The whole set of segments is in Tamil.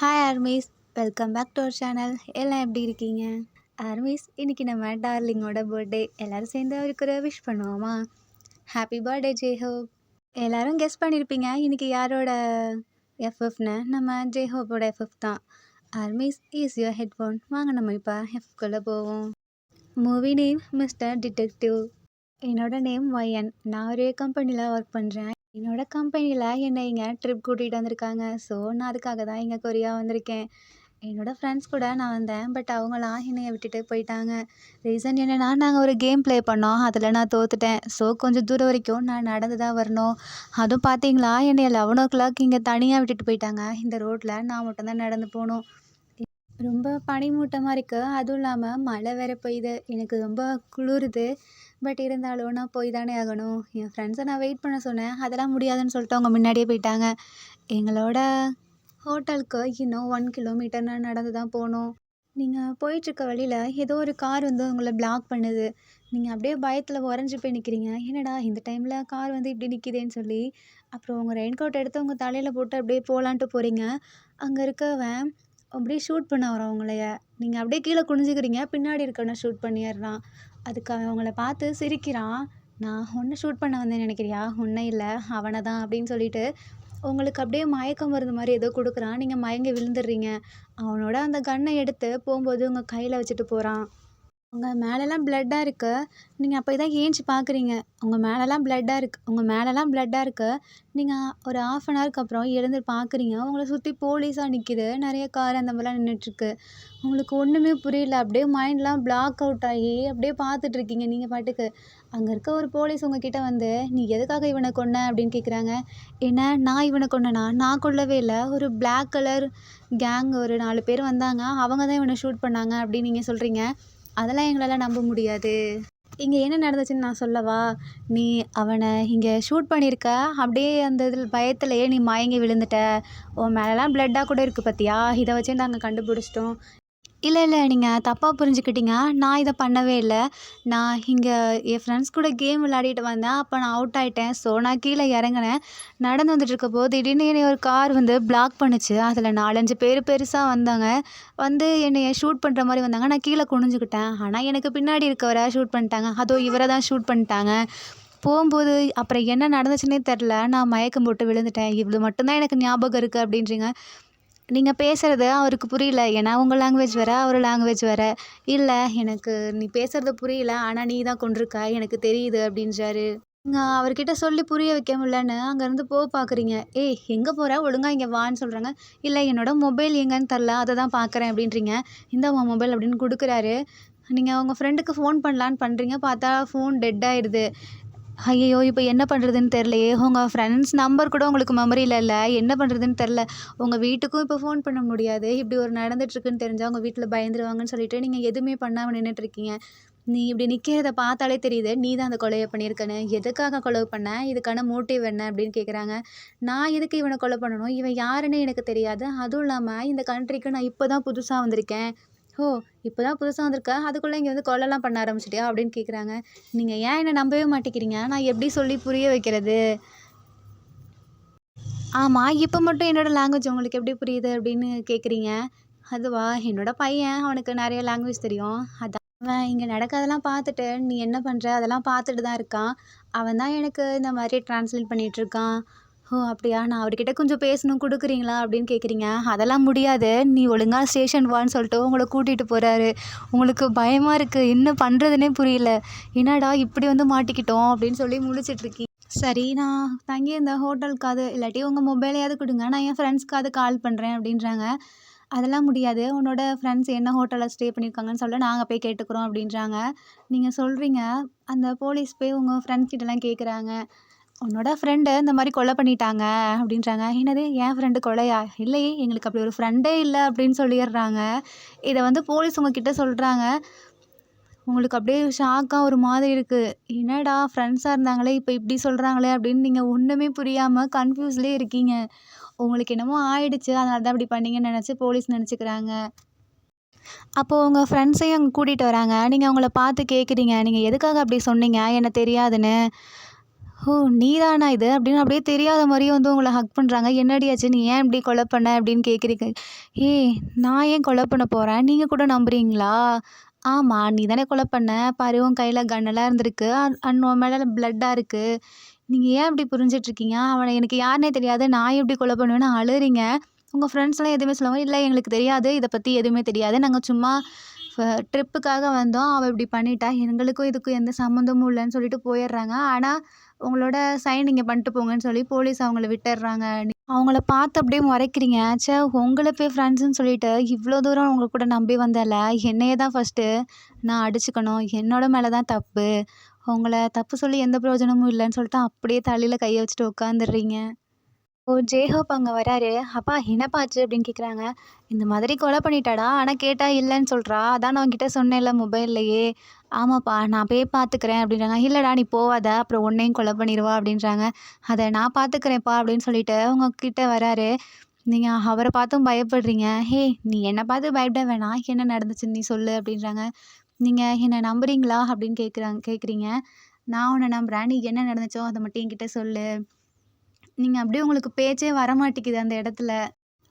Hi armies, welcome back to our channel. எல்லாம் எப்படி இருக்கீங்க? ஆர்மிஸ், இன்னைக்கு நம்ம டார்லிங்கோட பர்த்டே. எல்லாரும் சேர்ந்து அவருக்கு ஒரு விஷ் பண்ணுவோமா? Happy birthday J Hope. எல்லாரும் கெஸ் பண்ணியிருப்பீங்க இன்னைக்கு யாரோட எஃப்எஃப்னு. நம்ம ஜெய்ஹோப்போட எஃப்எஃப் தான். Armies, use your headphone. வாங்க நம்ம இப்போ எஃப்குள்ளே போவோம். Movie name mister detective. என்னோட நேம் ஒய்என். நான் ஒரு கம்பெனியில் ஒர்க் பண்ணுறேன். என்னோட கம்பெனியில் என்னை இங்கே ட்ரிப் கூட்டிகிட்டு வந்திருக்காங்க. ஸோ நான் அதுக்காக தான் இங்கே கொரியா வந்திருக்கேன். என்னோடய ஃப்ரெண்ட்ஸ் கூட நான் வந்தேன். பட் அவங்களாம் என்னைய விட்டுட்டு போயிட்டாங்க. ரீசன் என்னென்னா, நாங்கள் ஒரு கேம் ப்ளே பண்ணோம். அதில் நான் தோத்துட்டேன். ஸோ கொஞ்சம் தூரம் வரைக்கும் நான் நடந்து தான் வரணும். அதுவும் பார்த்தீங்களா, என்னை 11 இங்கே தனியாக விட்டுட்டு போயிட்டாங்க. இந்த ரோட்டில் நான் மட்டும்தான் நடந்து போகணும். ரொம்ப பனிமூட்டமாக இருக்குது. அதுவும் இல்லாமல் மழை வேறு பெய்யுது. எனக்கு ரொம்ப குளிருது. பட் இருந்தாலும் நான் போய் தானே ஆகணும். என் ஃப்ரெண்ட்ஸை நான் வெயிட் பண்ண சொன்னேன். அதெல்லாம் முடியாதுன்னு சொல்லிட்டு அவங்க முன்னாடியே போயிட்டாங்க. எங்களோட ஹோட்டலுக்கு இன்னும் 1 கிலோமீட்டர் நான் நடந்து தான் போகணும். நீங்கள் போயிட்டுருக்க வழியில் ஏதோ ஒரு கார் வந்து உங்களை பிளாக் பண்ணுது. நீங்கள் அப்படியே பயத்தில் உறைஞ்சி போய் நிற்கிறீங்க. என்னடா இந்த டைமில் கார் வந்து இப்படி நிற்கிதேன்னு சொல்லி அப்புறம் உங்கள் ரெயின் கோட் எடுத்து உங்கள் தலையில் போட்டு அப்படியே போகலான்ட்டு போகிறீங்க. அங்கே இருக்கவன் அப்படியே ஷூட் பண்ண வரோம் அவங்களைய. நீங்கள் அப்படியே கீழே குனிஞ்சுக்கிறீங்க. பின்னாடி இருக்கவனை ஷூட் பண்ணிடுறான். அதுக்கு அவன் அவங்கள பார்த்து சிரிக்கிறான். நான் உன்னை ஷூட் பண்ண வந்தேன்னு நினைக்கிறியா? உன்னை இல்லை, அவனை தான் அப்படின்னு சொல்லிட்டு உங்களுக்கு அப்படியே மயக்கம் மருந்து மாதிரி ஏதோ கொடுக்குறான். நீங்கள் மயங்கி விழுந்துடுறீங்க. அவனோட அந்த கன்னை எடுத்து போகும்போது உங்கள் கையில் வச்சுட்டு போகிறான். உங்கள் மேலெல்லாம் பிளட்டாக இருக்குது. நீங்கள் அப்போ தான் ஏஞ்சி பார்க்குறீங்க. உங்கள் மேலெல்லாம் பிளட்டாக இருக்குது. நீங்கள் ஒரு 1/2 ஹவருக்கு அப்புறம் எழுந்து பார்க்குறீங்க. உங்களை சுற்றி போலீஸாக நிற்கிது. நிறைய கார் அந்த மாதிரிலாம் நின்றுட்டுருக்கு. உங்களுக்கு ஒன்றுமே புரியல. அப்படியே மைண்ட்லாம் பிளாக் அவுட் ஆகி அப்படியே பார்த்துட்ருக்கீங்க நீங்கள் பாட்டுக்கு. அங்கே இருக்க ஒரு போலீஸ் உங்ககிட்ட வந்து, நீ எதுக்காக இவனை கொன்ன அப்படின்னு கேட்குறாங்க. என்ன, நான் இவனை கொன்னனா? நான் கொல்லவே இல்லை. ஒரு பிளாக் கலர் கேங் ஒரு 4 பேர் வந்தாங்க. அவங்க தான் இவனை ஷூட் பண்ணாங்க அப்படின்னு நீங்கள் சொல்கிறீங்க. அதெல்லாம் எங்களால் நம்ப முடியாது. இங்கே என்ன நடந்துச்சுன்னு நான் சொல்லவா? நீ அவனை இங்கே ஷூட் பண்ணியிருக்க. அப்படியே அந்த இதில் பயத்துலையே நீ மயங்கி விழுந்துட்ட. உன் மேலெலாம் பிளட்டாக கூட இருக்குது பார்த்தியா? இதை வச்சு நாங்கள் கண்டுபிடிச்சிட்டோம். இல்லை நீங்கள் தப்பாக புரிஞ்சுக்கிட்டீங்க. நான் இதை பண்ணவே இல்லை. நான் இங்கே என் ஃப்ரெண்ட்ஸ் கூட கேம் விளையாடிட்டு வந்தேன். அப்போ நான் அவுட் ஆகிட்டேன். ஸோ நான் கீழே இறங்கினேன். நடந்து வந்துட்டுருக்கப்போ திடீர்னு என்னை ஒரு கார் வந்து பிளாக் பண்ணுச்சு. அதில் 4-5 பேர் பெருசாக வந்தாங்க. வந்து என்னைய ஷூட் பண்ணுற மாதிரி வந்தாங்க. நான் கீழே குனிஞ்சுக்கிட்டேன். ஆனால் எனக்கு பின்னாடி இருக்கவரை ஷூட் பண்ணிட்டாங்க. அதுவும் இவரை தான் ஷூட் பண்ணிட்டாங்க. போகும்போது அப்புறம் என்ன நடந்துச்சுன்னே தெரில. நான் மயக்கம் போட்டு விழுந்துட்டேன். இவ்வளோ மட்டும்தான் எனக்கு ஞாபகம் இருக்குது அப்படின்றீங்க. நீங்கள் பேசுகிறது அவருக்கு புரியல. ஏன்னா உங்கள் லாங்குவேஜ் வேறு, அவர் லாங்குவேஜ் வேறு. இல்லை, எனக்கு நீ பேசுகிறது புரியல. ஆனால் நீ தான் கொன்றிருக்க, எனக்கு தெரியுது அப்படின்றாரு. நீங்கள் அவர்கிட்ட சொல்லி புரிய வைக்க முடியலன்னு அங்கேருந்து பார்க்குறீங்க. ஏய், எங்கே போகிற? ஒழுங்காக இங்கே வான்னு சொல்கிறாங்க. இல்லை, என்னோடய மொபைல் எங்கேன்னு தெரில, அதை தான் பார்க்குறேன் அப்படின்றீங்க. இந்த உன் மொபைல் அப்படின்னு கொடுக்குறாரு. நீங்கள் உங்கள் ஃப்ரெண்டுக்கு ஃபோன் பண்ணலான்னு பண்ணுறீங்க. பார்த்தா ஃபோன் டெட் ஆயிடுது. ஐயையோ! இப்போ என்ன பண்ணுறதுன்னு தெரிலையே. உங்கள் ஃப்ரெண்ட்ஸ் நம்பர் கூட உங்களுக்கு மெமரியில் இல்லை. என்ன பண்ணுறதுன்னு தெரில. உங்கள் வீட்டுக்கும் இப்போ ஃபோன் பண்ண முடியாது. இப்படி ஒரு நடந்துட்டுருக்குன்னு தெரிஞ்சால் உங்கள் வீட்டில் பயந்துருவாங்கன்னு சொல்லிட்டு நீங்கள் எதுவுமே பண்ணாமல் நின்றுட்டுருக்கீங்க. நீ இப்படி நிற்கிறத பார்த்தாலே தெரியுது நீ தான் அந்த கொலையை பண்ணியிருக்கன்னு. எதுக்காக கொலை பண்ண? இதுக்கான மோட்டிவ் என்ன அப்படின்னு கேட்குறாங்க. நான் எதுக்கு இவனை கொலை பண்ணணும்? இவன் யாருன்னே எனக்கு தெரியாது. அதுவும் இல்லாமல் இந்த கண்ட்ரிக்கு நான் இப்போ தான் புதுசாக வந்திருக்கேன். ஓ! இப்போ தான் புதுசாக வந்திருக்க, அதுக்குள்ளே இங்கே வந்து கொலைலாம் பண்ண ஆரம்பிச்சிட்டியா அப்படின்னு கேட்குறாங்க. நீங்கள் ஏன் என்னை நம்பவே மாட்டேங்கிறீங்க? நான் எப்படி சொல்லி புரிய வைக்கிறது? ஆமாம், இப்போ மட்டும் என்னோடய லாங்குவேஜ் உங்களுக்கு எப்படி புரியுது அப்படின்னு கேட்குறீங்க. அதுவா, என்னோடய பையன், அவனுக்கு நிறைய லாங்குவேஜ் தெரியும். அதான் அவன் இங்கே நடக்கிறதெல்லாம் பார்த்துட்டு நீ என்ன பண்ணுற அதெல்லாம் பார்த்துட்டு தான் இருக்கான். அவன் தான் எனக்கு இந்த மாதிரி ட்ரான்ஸ்லேட் பண்ணிகிட்ருக்கான். ஓ! அப்படியா? நான் அவர்கிட்ட கொஞ்சம் பேசணும், கொடுக்குறீங்களா அப்படின்னு கேட்குறீங்க. அதெல்லாம் முடியாது. நீ ஒழுங்கா ஸ்டேஷன் வான்னு சொல்லிட்டு உங்களை கூட்டிகிட்டு போகிறாரு. உங்களுக்கு பயமாக இருக்குது. என்ன பண்ணுறதுனே புரியல. என்னடா இப்படி வந்து மாட்டிக்கிட்டோம் அப்படின்னு சொல்லி முழிச்சிட்ருக்கீங்க. சரி, நான் தங்கியிருந்த ஹோட்டலுக்காவது இல்லாட்டி உங்கள் மொபைலையாவது கொடுங்க. நான் என் ஃப்ரெண்ட்ஸ்க்காவது கால் பண்ணுறேன் அப்படின்றாங்க. அதெல்லாம் முடியாது. உன்னோட ஃப்ரெண்ட்ஸ் என்ன ஹோட்டலில் ஸ்டே பண்ணியிருக்காங்கன்னு சொல்ல நாங்கள் போய் கேட்டுக்கிறோம் அப்படின்றாங்க. நீங்கள் சொல்கிறீங்க. அந்த போலீஸ் போய் உங்கள் ஃப்ரெண்ட்ஸ் கிட்டலாம் கேட்குறாங்க. உன்னோட ஃப்ரெண்டு இந்த மாதிரி கொலை பண்ணிட்டாங்க அப்படின்றாங்க. என்னது, என் ஃப்ரெண்டு கொலையா? இல்லையே, எங்களுக்கு அப்படி ஒரு ஃப்ரெண்டே இல்லை அப்படின்னு சொல்லிடுறாங்க. இதை வந்து போலீஸ் உங்ககிட்ட சொல்கிறாங்க. உங்களுக்கு அப்படியே ஷாக்காக ஒரு மாதிரி இருக்குது. என்னடா ஃப்ரெண்ட்ஸாக இருந்தாங்களே இப்போ இப்படி சொல்கிறாங்களே அப்படின்னு நீங்கள் ஒன்றுமே புரியாமல் கன்ஃப்யூஸ்லேயே இருக்கீங்க. உங்களுக்கு என்னமோ ஆயிடுச்சு, அதனால தான் இப்படி பண்ணீங்கன்னு நினச்சி போலீஸ் நினச்சிக்கிறாங்க. அப்போது உங்கள் ஃப்ரெண்ட்ஸையும் அங்கே கூட்டிகிட்டு வராங்க. நீங்கள் அவங்கள பார்த்து கேட்குறீங்க, நீங்கள் எதுக்காக அப்படி சொன்னீங்க? எனக்கு தெரியாதுன்னு. ஓ! ஓ! நீதானா இது? அப்படின்னு அப்படியே தெரியாத மாரியே வந்து உங்கள ஹக் பண்றாங்க. என்னடி ஆச்சு? நீ ஏன் இப்படி கொலை பண்ண? அப்படின்னு கேட்குறீங்க. ஏய் நான் ஏன் கொலை பண்ண போறேன்? நீங்க கூட நம்புறீங்களா? ஆமா. நீ தானே கொலை பண்ண. பாரு உன் கையில கன்னெல்லாம் இருந்திருக்கு. அண்ட் உன் மேல பிளட்டா இருக்கு. நீங்க ஏன் இப்படி புரிஞ்சுட்ருக்கீங்க? அவன எனக்கு யாருன்னே தெரியாது. நான் எப்படி கொலை பண்ணுவேன்னு அழுறீங்க. உங்க ஃப்ரெண்ட்ஸ்லாம் எதுவுமே சொல்லாம, "இல்ல எங்களுக்கு தெரியாது. இத பத்தி எதுவுமே தெரியாது. நாங்க சும்மா ட்ரிப்புக்காக வந்தோம். அவ இப்படி பண்ணிட்டா. எங்களுக்கும் இதுக்கும் எந்த சம்மந்தமும் இல்லன்னு" சொல்லிட்டு போயிடுறாங்க. ஆனா, உங்களோட சைன் நீங்க பண்ணிட்டு போங்கன்னு சொல்லி போலீஸ் அவங்கள விட்டுர்றாங்க. அவங்கள பார்த்து அப்படியே முறைக்கிறீங்க. ச்சே! உங்கள போய் ஃப்ரெண்ட்ஸ்ன்னு சொல்லிட்டு இவ்ளோ தூரம் உங்க கூட நம்பி வந்தேன்ல, என்னைய தான் ஃபர்ஸ்ட்டு நான் அடிச்சுக்கணும். என்னோட மேல தான் தப்பு. உங்கள தப்பு சொல்லி எந்த பிரயோஜனமும் இல்லன்னு சொல்லிட்டு அப்படியே தலையில கைய வச்சுட்டு உட்காந்துர்றீங்க. ஓ! ஜேஹோப் அங்க வராரு. "அப்பா என்னப்பா ஆச்சு?" அப்படின்னு கேட்குறாங்க. "இந்த மாதிரி கொலை பண்ணிட்டாடா. ஆனா கேட்டா இல்லன்னு சொல்றா. அதான் நான் உன்கிட்ட சொன்னேன்ல மொபைல்லயே." "ஆமாப்பா நான் போய் பார்த்துக்கிறேன்" அப்படின்றாங்க. "இல்லடா நீ போவாத. அப்புறம் உன்னையும் கொலை பண்ணிருவா" அப்படின்றாங்க. "அத நான் பார்த்துக்கிறேன்ப்பா" அப்படின்னு சொல்லிட்டு உங்க கிட்ட வராரு. நீங்க அவர பார்த்தும் பயப்படுறீங்க. "ஹேய் நீ என்ன பார்த்து பயப்பட வேணாம். என்ன நடந்துச்சுன்னு நீ சொல்லு" அப்படின்றாங்க. "நீங்க என்ன நம்புறீங்களா?" அப்படின்னு கேட்குறீங்க. "நான் உன்ன நம்புறேன். நீ என்ன நடந்துச்சோ அத மட்டும் என்கிட்ட சொல்லு." நீங்க அப்படியே உங்களுக்கு பேச்சே வரமாட்டேங்குது அந்த இடத்துல.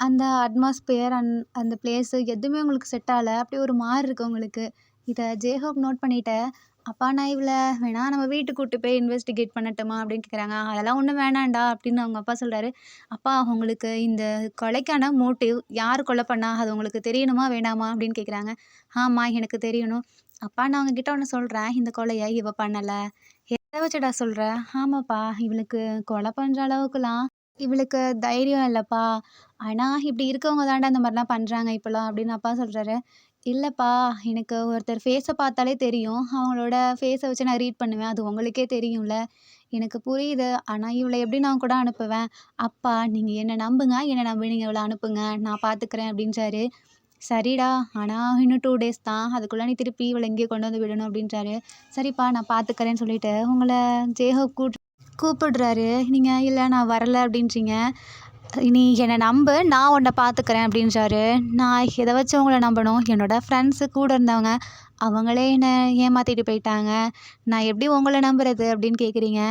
அந்த அட்மாஸ்பியர் அந்த பிளேஸு எதுவுமே உங்களுக்கு செட் ஆகல. அப்படியே ஒரு மாரி இருக்கு உங்களுக்கு. இத ஜேஹோப் நோட் பண்ணிட்டு, "அப்பா நான் இவள வேணா நம்ம வீட்டுக்கு கூட்டு போய் இன்வெஸ்டிகேட் பண்ணட்டுமா?" அப்படின்னு கேட்குறாங்க. "அதெல்லாம் ஒண்ணும் வேணாம்டா" அப்படின்னு அவங்க அப்பா சொல்றாரு. "அப்பா உங்களுக்கு இந்த கொலைக்கான மோட்டிவ் யார் கொலை பண்ணா? அது உங்களுக்கு தெரியணுமா வேணாமா?" அப்படின்னு கேட்குறாங்க. "ஆமா எனக்கு தெரியணும்." "அப்பா நான் உங்ககிட்ட ஒண்ணு சொல்றேன். இந்த கொலைய இவ பண்ணல." "எத வச்சுடா சொல்ற?" "ஆமாப்பா இவளுக்கு கொலை பண்ற அளவுக்குலாம் இவளுக்கு தைரியம் இல்லப்பா. ஆனா இப்படி இருக்கவங்க தான்டா இந்த மாரிலாம் பண்றாங்க இப்பலாம்" அப்படின்னு அப்பா சொல்றாரு. "இல்லப்பா எனக்கு ஒருத்தர் ஃபேஸ பார்த்தாலே தெரியும். அவங்களோட ஃபேஸ வச்சு நான் ரீட் பண்ணுவேன். அது உங்களுக்கே தெரியும்ல. எனக்கு புரியுது. ஆனா இவள எப்படி நான் கூட அனுப்புவேன்?" "அப்பா நீங்க என்ன நம்புங்க. என்ன நம்பி நீங்க இவள அனுப்புங்க. நான் பார்த்துக்கிறேன்" அப்படின்றாரு. "சரிடா. ஆனா இன்னும் 2 டேஸ் தான். அதுக்குள்ள நீ திருப்பி இவள இங்கேயே கொண்டு வந்து விடணும்" அப்படின்றாரு. "சரிப்பா நான் பார்த்துக்கிறேன்னு" சொல்லிட்டு உங்கள ஜேஹோப் கூப்பிடுறாரு. நீங்க "இல்ல நான் வரல" அப்படின்றீங்க. "நீ என்ன நம்பு. நான் உன்ன பார்த்துக்கிறேன்" அப்படின்றாரு. நான் எத வச்சு உங்கள நம்பணும்? என்னோட ஃப்ரெண்ட்ஸு கூட இருந்தவங்க. அவங்களே என்ன ஏமாத்திட்டு போயிட்டாங்க. நான் எப்படி உங்கள நம்புறது? அப்படின்னு கேட்குறீங்க.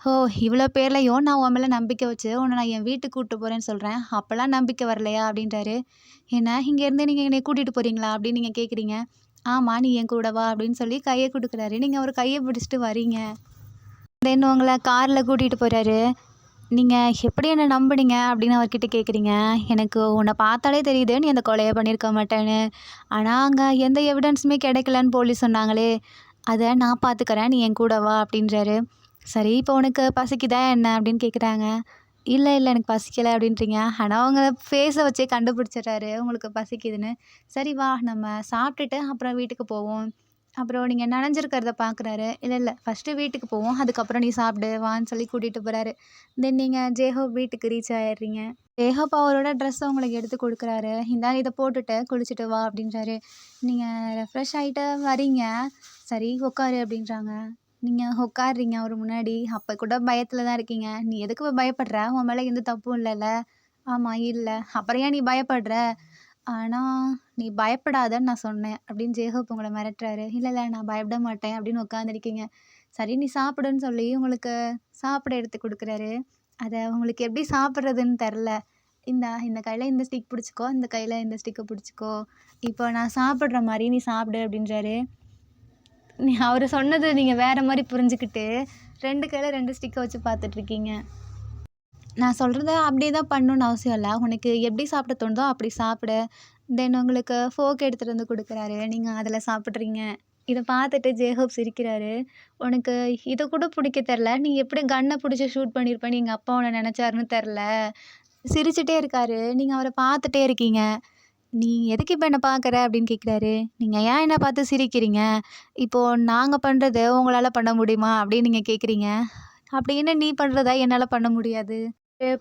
"ஓ! இவ்வளோ பேர்லயும் நான் உன் மேல நம்பிக்கை வச்சு உன்ன நான் என் வீட்டுக்கு கூட்டு போறேன்னு சொல்றேன். அப்பலாம் நம்பிக்கை வரலையா?" அப்படின்றாரு. "என்ன இங்கேருந்து நீங்க என்னைய கூட்டிட்டு போறீங்களா?" அப்படின்னு நீங்க கேட்குறீங்க. "ஆமா நீ என் கூட வா" அப்படின்னு சொல்லி கைய குடுக்குறாரு. நீங்க அவரு கைய பிடிச்சுட்டு வரீங்க. தென் உங்கள கார்ல கூட்டிட்டு போறாரு. "நீங்க எப்படி என்ன நம்புனீங்க?" அப்படின்னு அவர்கிட்ட கேட்குறீங்க. "எனக்கு உன்ன பார்த்தாலே தெரியுது நீ அந்த கொலைய பண்ணியிருக்க மாட்டேன்னு. ஆனா அங்க எந்த எவிடன்ஸுமே கிடைக்கலன்னு போலீஸ் சொன்னாங்களே. அத நான் பார்த்துக்கிறேன். நீ என் கூட வா" அப்படின்றாரு. "சரி இப்போ உனக்கு பசிக்குதா என்ன?" அப்படின்னு கேட்குறாங்க. "இல்ல, இல்ல எனக்கு பசிக்கல" அப்படின்றீங்க. ஆனா அவங்க ஃபேஸ வச்சே கண்டுபிடிச்சிடுறாரு உங்களுக்கு பசிக்குதுன்னு. "சரி வா நம்ம சாப்பிட்டுட்டு அப்புறம் வீட்டுக்கு போவோம்." அப்புறம் நீங்க நனைஞ்சிருக்கிறத பார்க்குறாரு. "இல்ல, இல்ல ஃபர்ஸ்ட்டு வீட்டுக்கு போவோம். அதுக்கப்புறம் நீ சாப்பிடு வான்னு" சொல்லி கூட்டிட்டு போறாரு. தென் நீங்க ஜேஹோப் வீட்டுக்கு ரீச் ஆயிடுறீங்க. ஜேஹோப் அவரோட ட்ரெஸ்ஸ உங்களுக்கு எடுத்து குடுக்குறாரு. "இந்தா இத போட்டுட்டு குளிச்சுட்டு வா" அப்படின்றாரு. நீங்க ரெஃப்ரெஷ் ஆயிட்டு வரீங்க. "சரி உட்காரு" அப்படின்றாங்க. நீங்க உட்கார்றீங்க அவரு முன்னாடி. அப்ப கூட பயத்துல தான் இருக்கீங்க. "நீ எதுக்கு பயப்படுற? உன் மேல எந்த தப்பும் இல்லல்ல." "ஆமா இல்ல." "அப்புறம் ஏன் நீ பயப்படுற?" "ஆனா நீ பயப்படாதன்னு நான் சொன்னேன்" அப்படின்னு ஜேகப் உங்கள மிரட்டுறாரு. "இல்ல, இல்ல நான் பயப்பட மாட்டேன்" அப்படின்னு உட்காந்துருக்கீங்க. சரி நீ சாப்பிடுன்னு சொல்லி உங்களுக்கு சாப்பிட எடுத்து குடுக்குறாரு. அத உங்களுக்கு எப்படி சாப்பிடுறதுன்னு தெரில. "இந்தா இந்த கையில இந்த ஸ்டிக் பிடிச்சுக்கோ, இந்த கையில இந்த ஸ்டிக்க பிடிச்சுக்கோ. இப்போ நான் சாப்பிடுற மாரி நீ சாப்பிடு" அப்படின்றாரு. அவரு சொன்னது நீங்க வேற மாரி புரிஞ்சுக்கிட்டு 2 கையில 2 ஸ்டிக்க வச்சு பார்த்துட்ருக்கீங்க. நான் சொல்றத அப்படியே தான் பண்ணணும்னு அவசியம் இல்ல. உனக்கு எப்படி சாப்பிட தோணுதோ அப்படி சாப்பிடு. தென் உங்களுக்கு ஃபோர்க் எடுத்துட்டு வந்து குடுக்குறாரு. நீங்க அதில சாப்பிட்றீங்க. இத பார்த்துட்டு ஜேகப் சிரிக்கிறாரு. "உனக்கு இத கூட புடிக்க தெர்ல. நீ எப்படி கன்ன புடிச்சு ஷூட் பண்ணியிருப்பேன்னு எங்க அப்பா உன்ன நெனச்சாருன்னு தெர்ல." சிரிச்சுட்டே இருக்காரு. நீங்க அவர பார்த்துட்டே இருக்கீங்க. "நீ எதுக்கு இப்ப என்ன பார்க்குற?" அப்படின்னு கேட்குறாரு. "நீங்க ஏன் என்ன பார்த்து சிரிக்கிறீங்க? இப்போ நாங்க பண்றது உங்களால பண்ண முடியுமா?" அப்படின்னு நீங்க கேட்குறீங்க. "அப்படி என்ன நீ பண்றத என்னால பண்ண முடியாது?"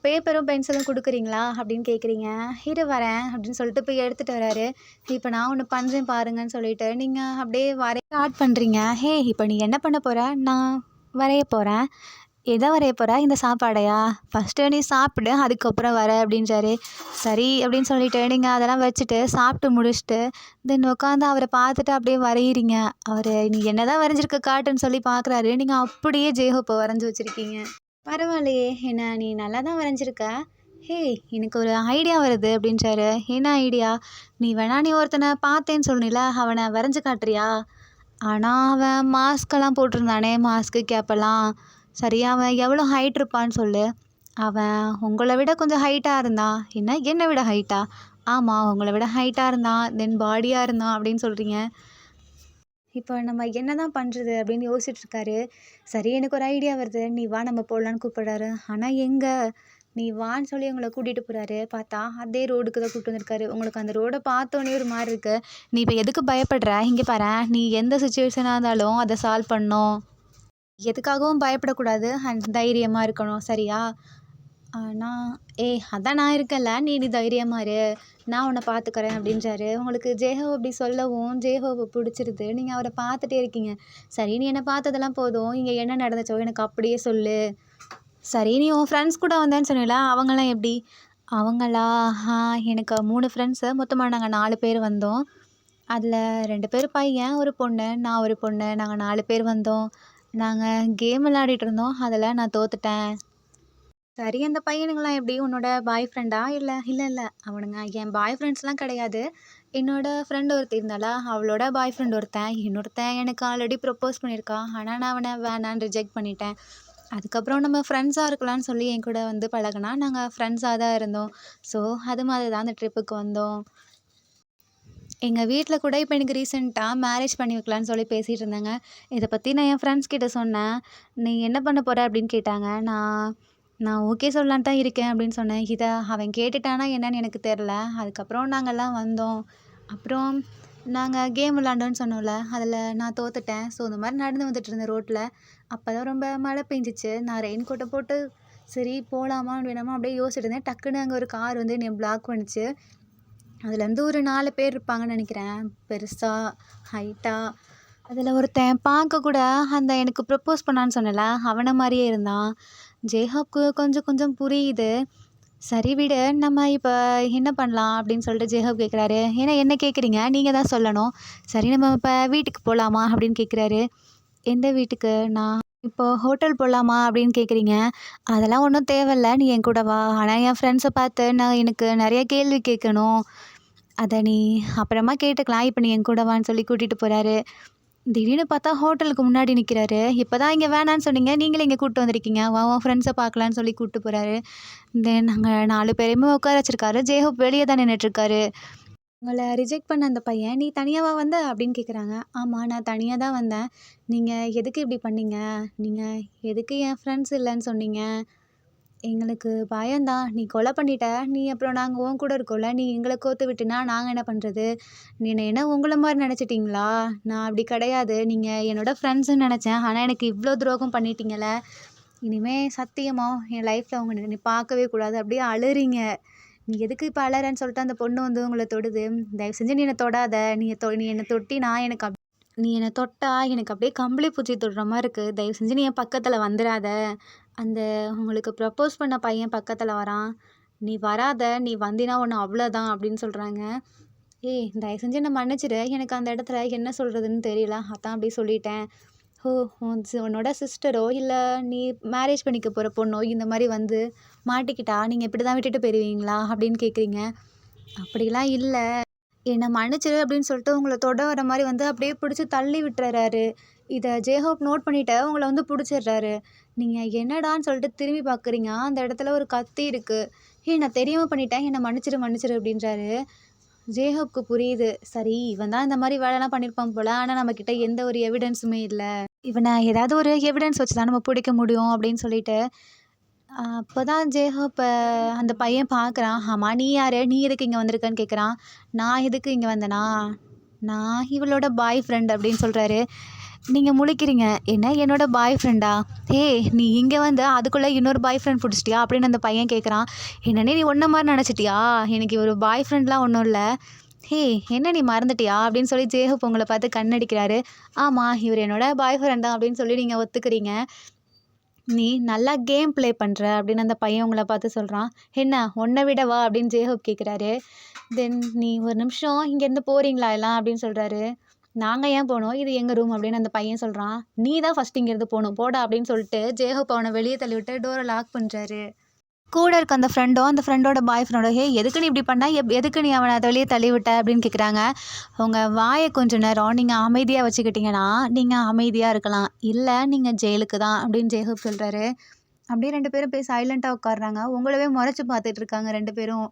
பேப்பரும், பென்சிலும் குடுக்குறீங்களா?" அப்படின்னு கேட்குறீங்க. "இரு வரேன்" அப்படின்னு சொல்லிட்டு போய் எடுத்துட்டு வராரு. "இப்ப நான் ஒண்ணு பண்றேன் பாருங்கன்னு" சொல்லிட்டு நீங்க அப்படியே வரைய ஸ்டார்ட் பண்றீங்க. "ஹே! இப்ப நீ என்ன பண்ண போற?" "நான் வரைய போறேன்." எதை வரைய போகிற இந்த சாப்பாடையா? ஃபஸ்ட்டு நீ சாப்பிடு அதுக்கப்புறம் வர அப்படின்றாரு. சரி அப்படின்னு சொல்லிட்டு நீங்கள் அதெல்லாம் வச்சுட்டு சாப்பிட்டு முடிச்சுட்டு தென் உட்காந்து அவரை பார்த்துட்டு அப்படியே வரைகிறீங்க. அவர் நீ என்ன தான் வரைஞ்சிருக்க காட்டுன்னு சொல்லி பார்க்குறாரு. நீங்கள் அப்படியே ஜேஹோப்பை வரைஞ்சி வச்சுருக்கீங்க. பரவாயில்லையே, என்ன நீ நல்லா தான் வரைஞ்சிருக்க. ஹேய், எனக்கு ஒரு ஐடியா வருது அப்படின்றாரு. என்ன ஐடியா? நீ ஒருத்தனை பார்த்தேன்னு சொன்னில, அவனை வரைஞ்சி காட்டுறியா? ஆனால் அவன் மாஸ்க்கெல்லாம் போட்டிருந்தானே, மாஸ்க்கு கேப்பெல்லாம். சரி, அவன் எவ்வளோ ஹைட் இருப்பான்னு சொல்லு. அவன் உங்களை விட கொஞ்சம் ஹைட்டாக இருந்தான். என்ன என்னை விட ஹைட்டா? ஆமாம், உங்களை விட ஹைட்டாக இருந்தான், தென் பாடியாக இருந்தான் அப்படின்னு சொல்கிறீங்க. இப்போ நம்ம என்ன தான் பண்ணுறது அப்படின்னு யோசிச்சுட்டு இருக்காரு. சரி, எனக்கு ஒரு ஐடியா வருது, நீ வா நம்ம போகலான்னு கூப்பிட்றாரு. ஆனால் எங்கே? நீ வான்னு சொல்லி உங்களை கூட்டிகிட்டு போகிறாரு. பார்த்தா அதே ரோடுக்கு தான் கூப்பிட்டு வந்திருக்காரு. உங்களுக்கு அந்த ரோடை பார்த்தோன்னே ஒரு மாதிரி இருக்குது. நீ இப்போ எதுக்கு பயப்படுற? இங்கே பாரேன், நீ எந்த சுச்சுவேஷனாக இருந்தாலும் அதை சால்வ் பண்ணணும். எதுக்காகவும் பயப்படக்கூடாது அண்ட் தைரியமாக இருக்கணும், சரியா? ஆனால் அதான் நான் இருக்கேன்ல, நீ தைரியமாக இரு, நான் உன்னை பார்த்துக்கறேன் அப்படின்றாரு. உங்களுக்கு ஜேஹோ அப்படி சொல்லவும் ஜேஹோவை பிடிச்சிருது. நீங்கள் அவரை பார்த்துட்டே இருக்கீங்க. சரி, நீ என்னை பார்த்ததெல்லாம் போதும், இங்கே என்ன நடந்துச்சோ எனக்கு அப்படியே சொல்லு. சரி, நீ உன் ஃப்ரெண்ட்ஸ் கூட வந்தேன்னு சொன்னீல, அவங்களாம் எப்படி? அவங்களா? எனக்கு 3 ஃப்ரெண்ட்ஸு, மொத்தமாக நாங்கள் 4 பேர் வந்தோம். அதில் 2 பேர் பையன், ஒரு பொண்ணு, நான் ஒரு பொண்ணு, நாங்கள் 4 பேர் வந்தோம். நாங்கள் கேம் விளையாடிட்டு இருந்தோம், அதில் நான் தோத்துட்டேன். சரி, அந்த பையனுங்களாம் எப்படி உன்னோட பாய் ஃப்ரெண்டா? இல்லை இல்லை இல்லை, அவனுங்க என் பாய் ஃப்ரெண்ட்ஸ்லாம் கிடையாது. என்னோட ஃப்ரெண்டு ஒருத்தி இருந்தாளா, அவளோட பாய் ஃப்ரெண்ட் ஒருத்தன். இன்னொருத்தன் எனக்கு ஆல்ரெடி ப்ரப்போஸ் பண்ணியிருக்கான். ஆனால் நான் அவனை வேணான்னு ரிஜெக்ட் பண்ணிட்டேன். அதுக்கப்புறம் நம்ம ஃப்ரெண்ட்ஸாக இருக்கலாம்னு சொல்லி என் கூட வந்து பழகுனா, நாங்கள் ஃப்ரெண்ட்ஸாக தான் இருந்தோம். ஸோ அது மாதிரி தான் அந்த ட்ரிப்புக்கு வந்தோம். எங்கள் வீட்டில் கூட இப்போ எனக்கு ரீசெண்டாக மேரேஜ் பண்ணி வைக்கலான்னு சொல்லி பேசிகிட்டு இருந்தாங்க. இதை பற்றி நான் என் ஃப்ரெண்ட்ஸ் கிட்ட சொன்னேன். நீ என்ன பண்ண போகிற அப்படின்னு கேட்டாங்க. நான் ஓகே சொல்லலான்னு தான் இருக்கேன் அப்படின்னு சொன்னேன். இதை அவன் கேட்டுட்டானா என்னன்னு எனக்கு தெரில. அதுக்கப்புறம் நாங்கள்லாம் வந்தோம். அப்புறம் நாங்கள் கேம் விளாண்டோன்னு சொன்னோம்ல, அதில் நான் தோத்துட்டேன். ஸோ இந்த மாதிரி நடந்து வந்துட்டு இருந்தேன் ரோட்டில். அப்போ தான் ரொம்ப மழை பெஞ்சிச்சு. நான் ரெயின் கோட்டை போட்டு சரி போகலாமா வேணாமா அப்படியே யோசிச்சுட்டு இருந்தேன். டக்குன்னு அங்கே ஒரு கார் வந்து என்னை பிளாக் பண்ணிச்சு. அதுலேருந்து ஒரு 4 பேர் இருப்பாங்கன்னு நினைக்கிறேன், பெருசாக ஹைட்டாக. அதில் ஒருத்தன் பார்க்க கூட அந்த எனக்கு ப்ரப்போஸ் பண்ணான்னு சொன்னல, அவனை மாதிரியே இருந்தான். ஜேஹாப்க்கு கொஞ்சம் கொஞ்சம் புரியுது. சரி விடு, நம்ம இப்போ என்ன பண்ணலாம் அப்படின்னு சொல்லிட்டு ஜேஹப் கேட்குறாரு. ஏன்னா என்ன கேட்குறீங்க, நீங்கள் தான் சொல்லணும். சரி, நம்ம இப்போ வீட்டுக்கு போகலாமா அப்படின்னு கேட்குறாரு. எந்த வீட்டுக்கு? நான் இப்போ ஹோட்டல் போகலாமா அப்படின்னு கேட்குறீங்க. அதெல்லாம் ஒன்றும் தேவையில்ல, நீ என் கூட வா. ஆனால் என் ஃப்ரெண்ட்ஸை பார்த்து எனக்கு நிறைய கேள்வி கேட்கணும். அதை நீ அப்புறமா கேட்டுக்கலாம், இப்போ நீ என் கூட வான்னு சொல்லி கூட்டிகிட்டு போகிறாரு. திடீர்னு பார்த்தா ஹோட்டலுக்கு முன்னாடி நிற்கிறாரு. இப்போ தான் இங்கே வேணான்னு சொன்னீங்க, நீங்களே இங்கே கூப்பிட்டு வந்திருக்கீங்க, வா உன் ஃப்ரெண்ட்ஸை பார்க்கலான்னு சொல்லி கூப்பிட்டு போகிறாரு. தென் நாங்கள் 4 பேரையுமே உட்கார வச்சுருக்காரு. ஜேஹப் வெளியே தான் நின்றுட்டுருக்காரு. உங்களை ரிஜெக்ட் பண்ண அந்த பையன், நீ தனியாவா வந்த அப்படின்னு கேட்குறாங்க. ஆமாம், நான் தனியாக தான் வந்தேன். நீங்கள் எதுக்கு இப்படி பண்ணீங்க? நீங்கள் எதுக்கு என் ஃப்ரெண்ட்ஸ் இல்லைன்னு சொன்னீங்க? எங்களுக்கு பயம்தான். நீ கொலை பண்ணிட்ட, நீ அப்புறம் நாங்கள் உன் கூட இருக்கோம்ல, நீ எங்களை கோர்த்து விட்டுனா நாங்கள் என்ன பண்ணுறது? நீ என்ன உங்களை மாதிரி நினச்சிட்டிங்களா? நான் அப்படி கிடையாது. நீங்கள் என்னோடய ஃப்ரெண்ட்ஸுன்னு நினச்சேன். ஆனால் எனக்கு இவ்வளோ துரோகம் பண்ணிட்டீங்களே. இனிமேல் சத்தியமாக என் லைஃப்பில் உங்களை நீ பார்க்கவே கூடாது. அப்படியே அழுறீங்க. நீ எதுக்கு இப்போ அழறேன்னு சொல்லிட்டு அந்த பொண்ணு வந்து உங்களை தொடுது. தயவு செஞ்சு நீ என்னை தொடாத. நீ என்னை தொட்டினா எனக்கு நீ என்னை தொட்டா எனக்கு அப்படியே கம்பளி பூச்சி தொடுற மாதிரி இருக்குது. தயவு செஞ்சு நீ என் பக்கத்தில் வந்துடாத. அந்த உங்களுக்கு ப்ரப்போஸ் பண்ண பையன் பக்கத்தில் வரான். நீ வராத, நீ வந்தினா ஒன்று அவ்வளோதான் அப்படின்னு சொல்கிறாங்க. தயவு செஞ்சு என்னை மன்னிச்சிடு. எனக்கு அந்த இடத்துல என்ன சொல்கிறதுன்னு தெரியல, அதான் அப்படி சொல்லிட்டேன். உன்னோட சிஸ்டரோ இல்லை நீ மேரேஜ் பண்ணிக்க போகிற பொண்ணோ இந்த மாதிரி வந்து மாட்டிக்கிட்டா நீங்கள் இப்படி தான் விட்டுட்டு போயிடுவீங்களா அப்படின்னு கேட்குறீங்க. அப்படிலாம் இல்லை, என்னை மன்னிச்சிடு அப்படின்னு சொல்லிட்டு உங்களை தொட வர மாதிரி வந்து அப்படியே பிடிச்சி தள்ளி விட்டுறாரு. இதை ஜேஹோப் நோட் பண்ணிவிட்டு உங்களை வந்து பிடிச்சிடுறாரு. நீங்கள் என்னடான்னு சொல்லிட்டு திரும்பி பார்க்குறீங்க. அந்த இடத்துல ஒரு கத்தி இருக்குது. நான் தெரியாமல் பண்ணிட்டேன், என்னை மன்னிச்சிடு அப்படின்றாரு. ஜேஹோப்க்கு புரியுது. சரி, இவன் தான் இந்த மாதிரி வேலைலாம் பண்ணியிருப்பான் போல். ஆனால் நம்மக்கிட்ட எந்த ஒரு எவிடன்ஸுமே இல்லை. இவனை ஏதாவது ஒரு எவிடன்ஸ் வச்சு தான் நம்ம பிடிக்க முடியும் அப்படின்னு சொல்லிட்டு அப்போ தான் ஜேஹோப் அந்த பையன் பார்க்குறான். ஆமாம், நீ யார்? நீ எதுக்கு இங்கே வந்திருக்கன்னு கேட்குறான். நான் எதுக்கு இங்கே வந்தேனா? நான் இவளோட பாய் ஃப்ரெண்ட் அப்படின்னு சொல்கிறாரு. நீங்கள் முழிக்கிறீங்க. என்ன, என்னோட பாய் ஃப்ரெண்டா? நீ இங்கே வந்து அதுக்குள்ளே இன்னொரு பாய் ஃப்ரெண்ட் பிடிச்சிட்டியா அப்படின்னு அந்த பையன் கேட்குறான். என்னன்னே நீ ஒன்றை மாதிரி நினச்சிட்டியா? எனக்கு ஒரு பாய் ஃப்ரெண்ட்லாம் ஒன்றும் இல்லை. என்ன நீ மறந்துட்டியா அப்படின்னு சொல்லி ஜேஹோப் உங்களை பார்த்து கண்ணடிக்கிறாரு. ஆமாம், இவர் என்னோட பாய் ஃப்ரெண்ட் தான் அப்படின்னு சொல்லி நீங்கள் ஒத்துக்கிறீங்க. "நீ நல்லா கேம் ப்ளே பண்ற" அப்படின்னு அந்த பையன் உங்கள பார்த்து சொல்றான். "என்ன உன்ன விடவா?" அப்படின்னு ஜேஹோப் கேட்குறாரு. தென் "நீ ஒரு நிமிஷம் இங்கேருந்து போறீங்களா எல்லாம்?" அப்படின்னு சொல்றாரு. "நாங்க ஏன் போணும்? இது எங்க ரூம்" அப்படின்னு அந்த பையன் சொல்றான். "நீ தான் ஃபர்ஸ்ட் இங்கேருந்து போணும். போடா" அப்படின்னு சொல்லிட்டு ஜேஹோப் அவன வெளிய தள்ளிவிட்டு டோர லாக் பண்றாரு. கூட இருக்க அந்த ஃப்ரெண்டும், அந்த ஃப்ரெண்டோட பாய் ஃப்ரெண்டும், "ஹேய் எதுக்கு நீ இப்படி பண்ண? எதுக்கு நீ அவன வெளிய தள்ளிவிட்ட?" அப்படின்னு கேட்குறாங்க. "உங்க வாய கொஞ்ச நேரம் நீங்க அமைதியா வச்சுக்கிட்டீங்கன்னா, நீங்க அமைதியா இருக்கலாம். இல்ல நீங்க ஜெயிலுக்கு தான்" அப்படின்னு ஜேஹோப் சொல்றாரு. அப்படியே 2 பேரும் போய் சைலண்ட்டா உட்கார்றாங்க. உங்களவே மொறச்சு பார்த்துட்டு இருக்காங்க 2 பேரும்.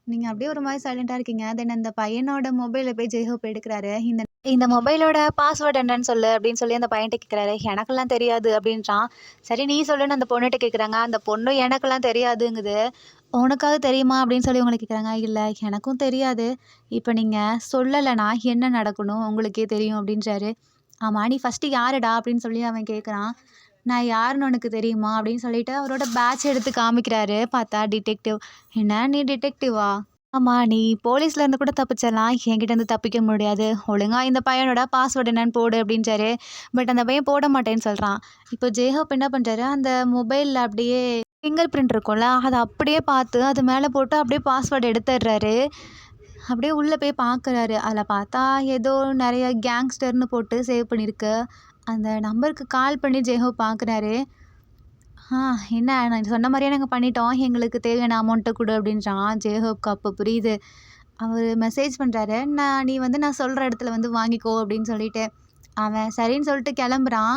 நீங்க அப்படியே ஒரு மாரி சைலண்ட்டா இருக்கீங்க. தென் அந்த பையனோட மொபைல போய் ஜெய்ஹோப் எடுக்குறாரு. இந்த இந்த மொபைலோட பாஸ்வேர்ட் என்னன்னு சொல்லு அப்படின்னு சொல்லி அந்த பையன்ட்ட கேட்குறாரு. "எனக்கெல்லாம் தெரியாது" அப்படின்றான். சரி நீ சொல்லுன்னு அந்த பொண்ணுட்ட கேட்குறாங்க. அந்த பொண்ணும் எனக்கெல்லாம் தெரியாதுங்குது. "உனக்காவது தெரியுமா?" அப்படின்னு சொல்லி இவங்கள கேட்குறாங்க. "இல்ல எனக்கும் தெரியாது. இப்ப நீங்க சொல்லலனா என்ன நடக்கணும் உங்களுக்கே தெரியும்" அப்படின்றாரு. "ஆமா நீ ஃபர்ஸ்ட்டு யாருடா?" அப்படின்னு சொல்லி அவன் கேட்குறான். "நான் யாருன்னு உனக்கு தெரியுமா?" அப்படின்னு சொல்லிட்டு அவரோட பேட்ச் எடுத்து காமிக்கிறாரு. பார்த்தா டிடெக்டிவ். "என்ன நீ டிடெக்டிவா? ஆமா நீ போலீஸ்லேருந்து கூட தப்பிச்சிடலாம். என்கிட்டேருந்து தப்பிக்க முடியாது. ஒழுங்கா இந்த பையனோட பாஸ்வேர்ட் என்னன்னு போடு" அப்படின்றாரு. பட் அந்த பையன் போட மாட்டேன்னு சொல்றான். இப்போ ஜேஹோப் என்ன பண்றாரு, அந்த மொபைல்ல அப்படியே ஃபிங்கர் பிரிண்ட் இருக்கும்ல, அத அப்படியே பார்த்து அது மேல போட்டு அப்படியே பாஸ்வேர்ட் எடுத்துடுறாரு. அப்படியே உள்ள போய் பார்க்குறாரு. அதில பார்த்தா ஏதோ நெறைய கேங்ஸ்டர்ன்னு போட்டு சேவ் பண்ணியிருக்கு. அந்த நம்பருக்கு கால் பண்ணி ஜேஹோப் பார்க்குறாரு. "ஆ என்ன நான் சொன்ன மாரியே நாங்க பண்ணிட்டோம். எங்களுக்கு தேவையான அமௌண்ட்ட குடு" அப்படின்றான். ஜேஹோப்க்கு அப்போ புரியுது. அவரு மெசேஜ் பண்றாரு. நீ வந்து நான் சொல்ற இடத்துல வந்து வாங்கிக்கோ" அப்படின்னு சொல்லிட்டு. அவன் சரின்னு சொல்லிட்டு கிளம்புறான்.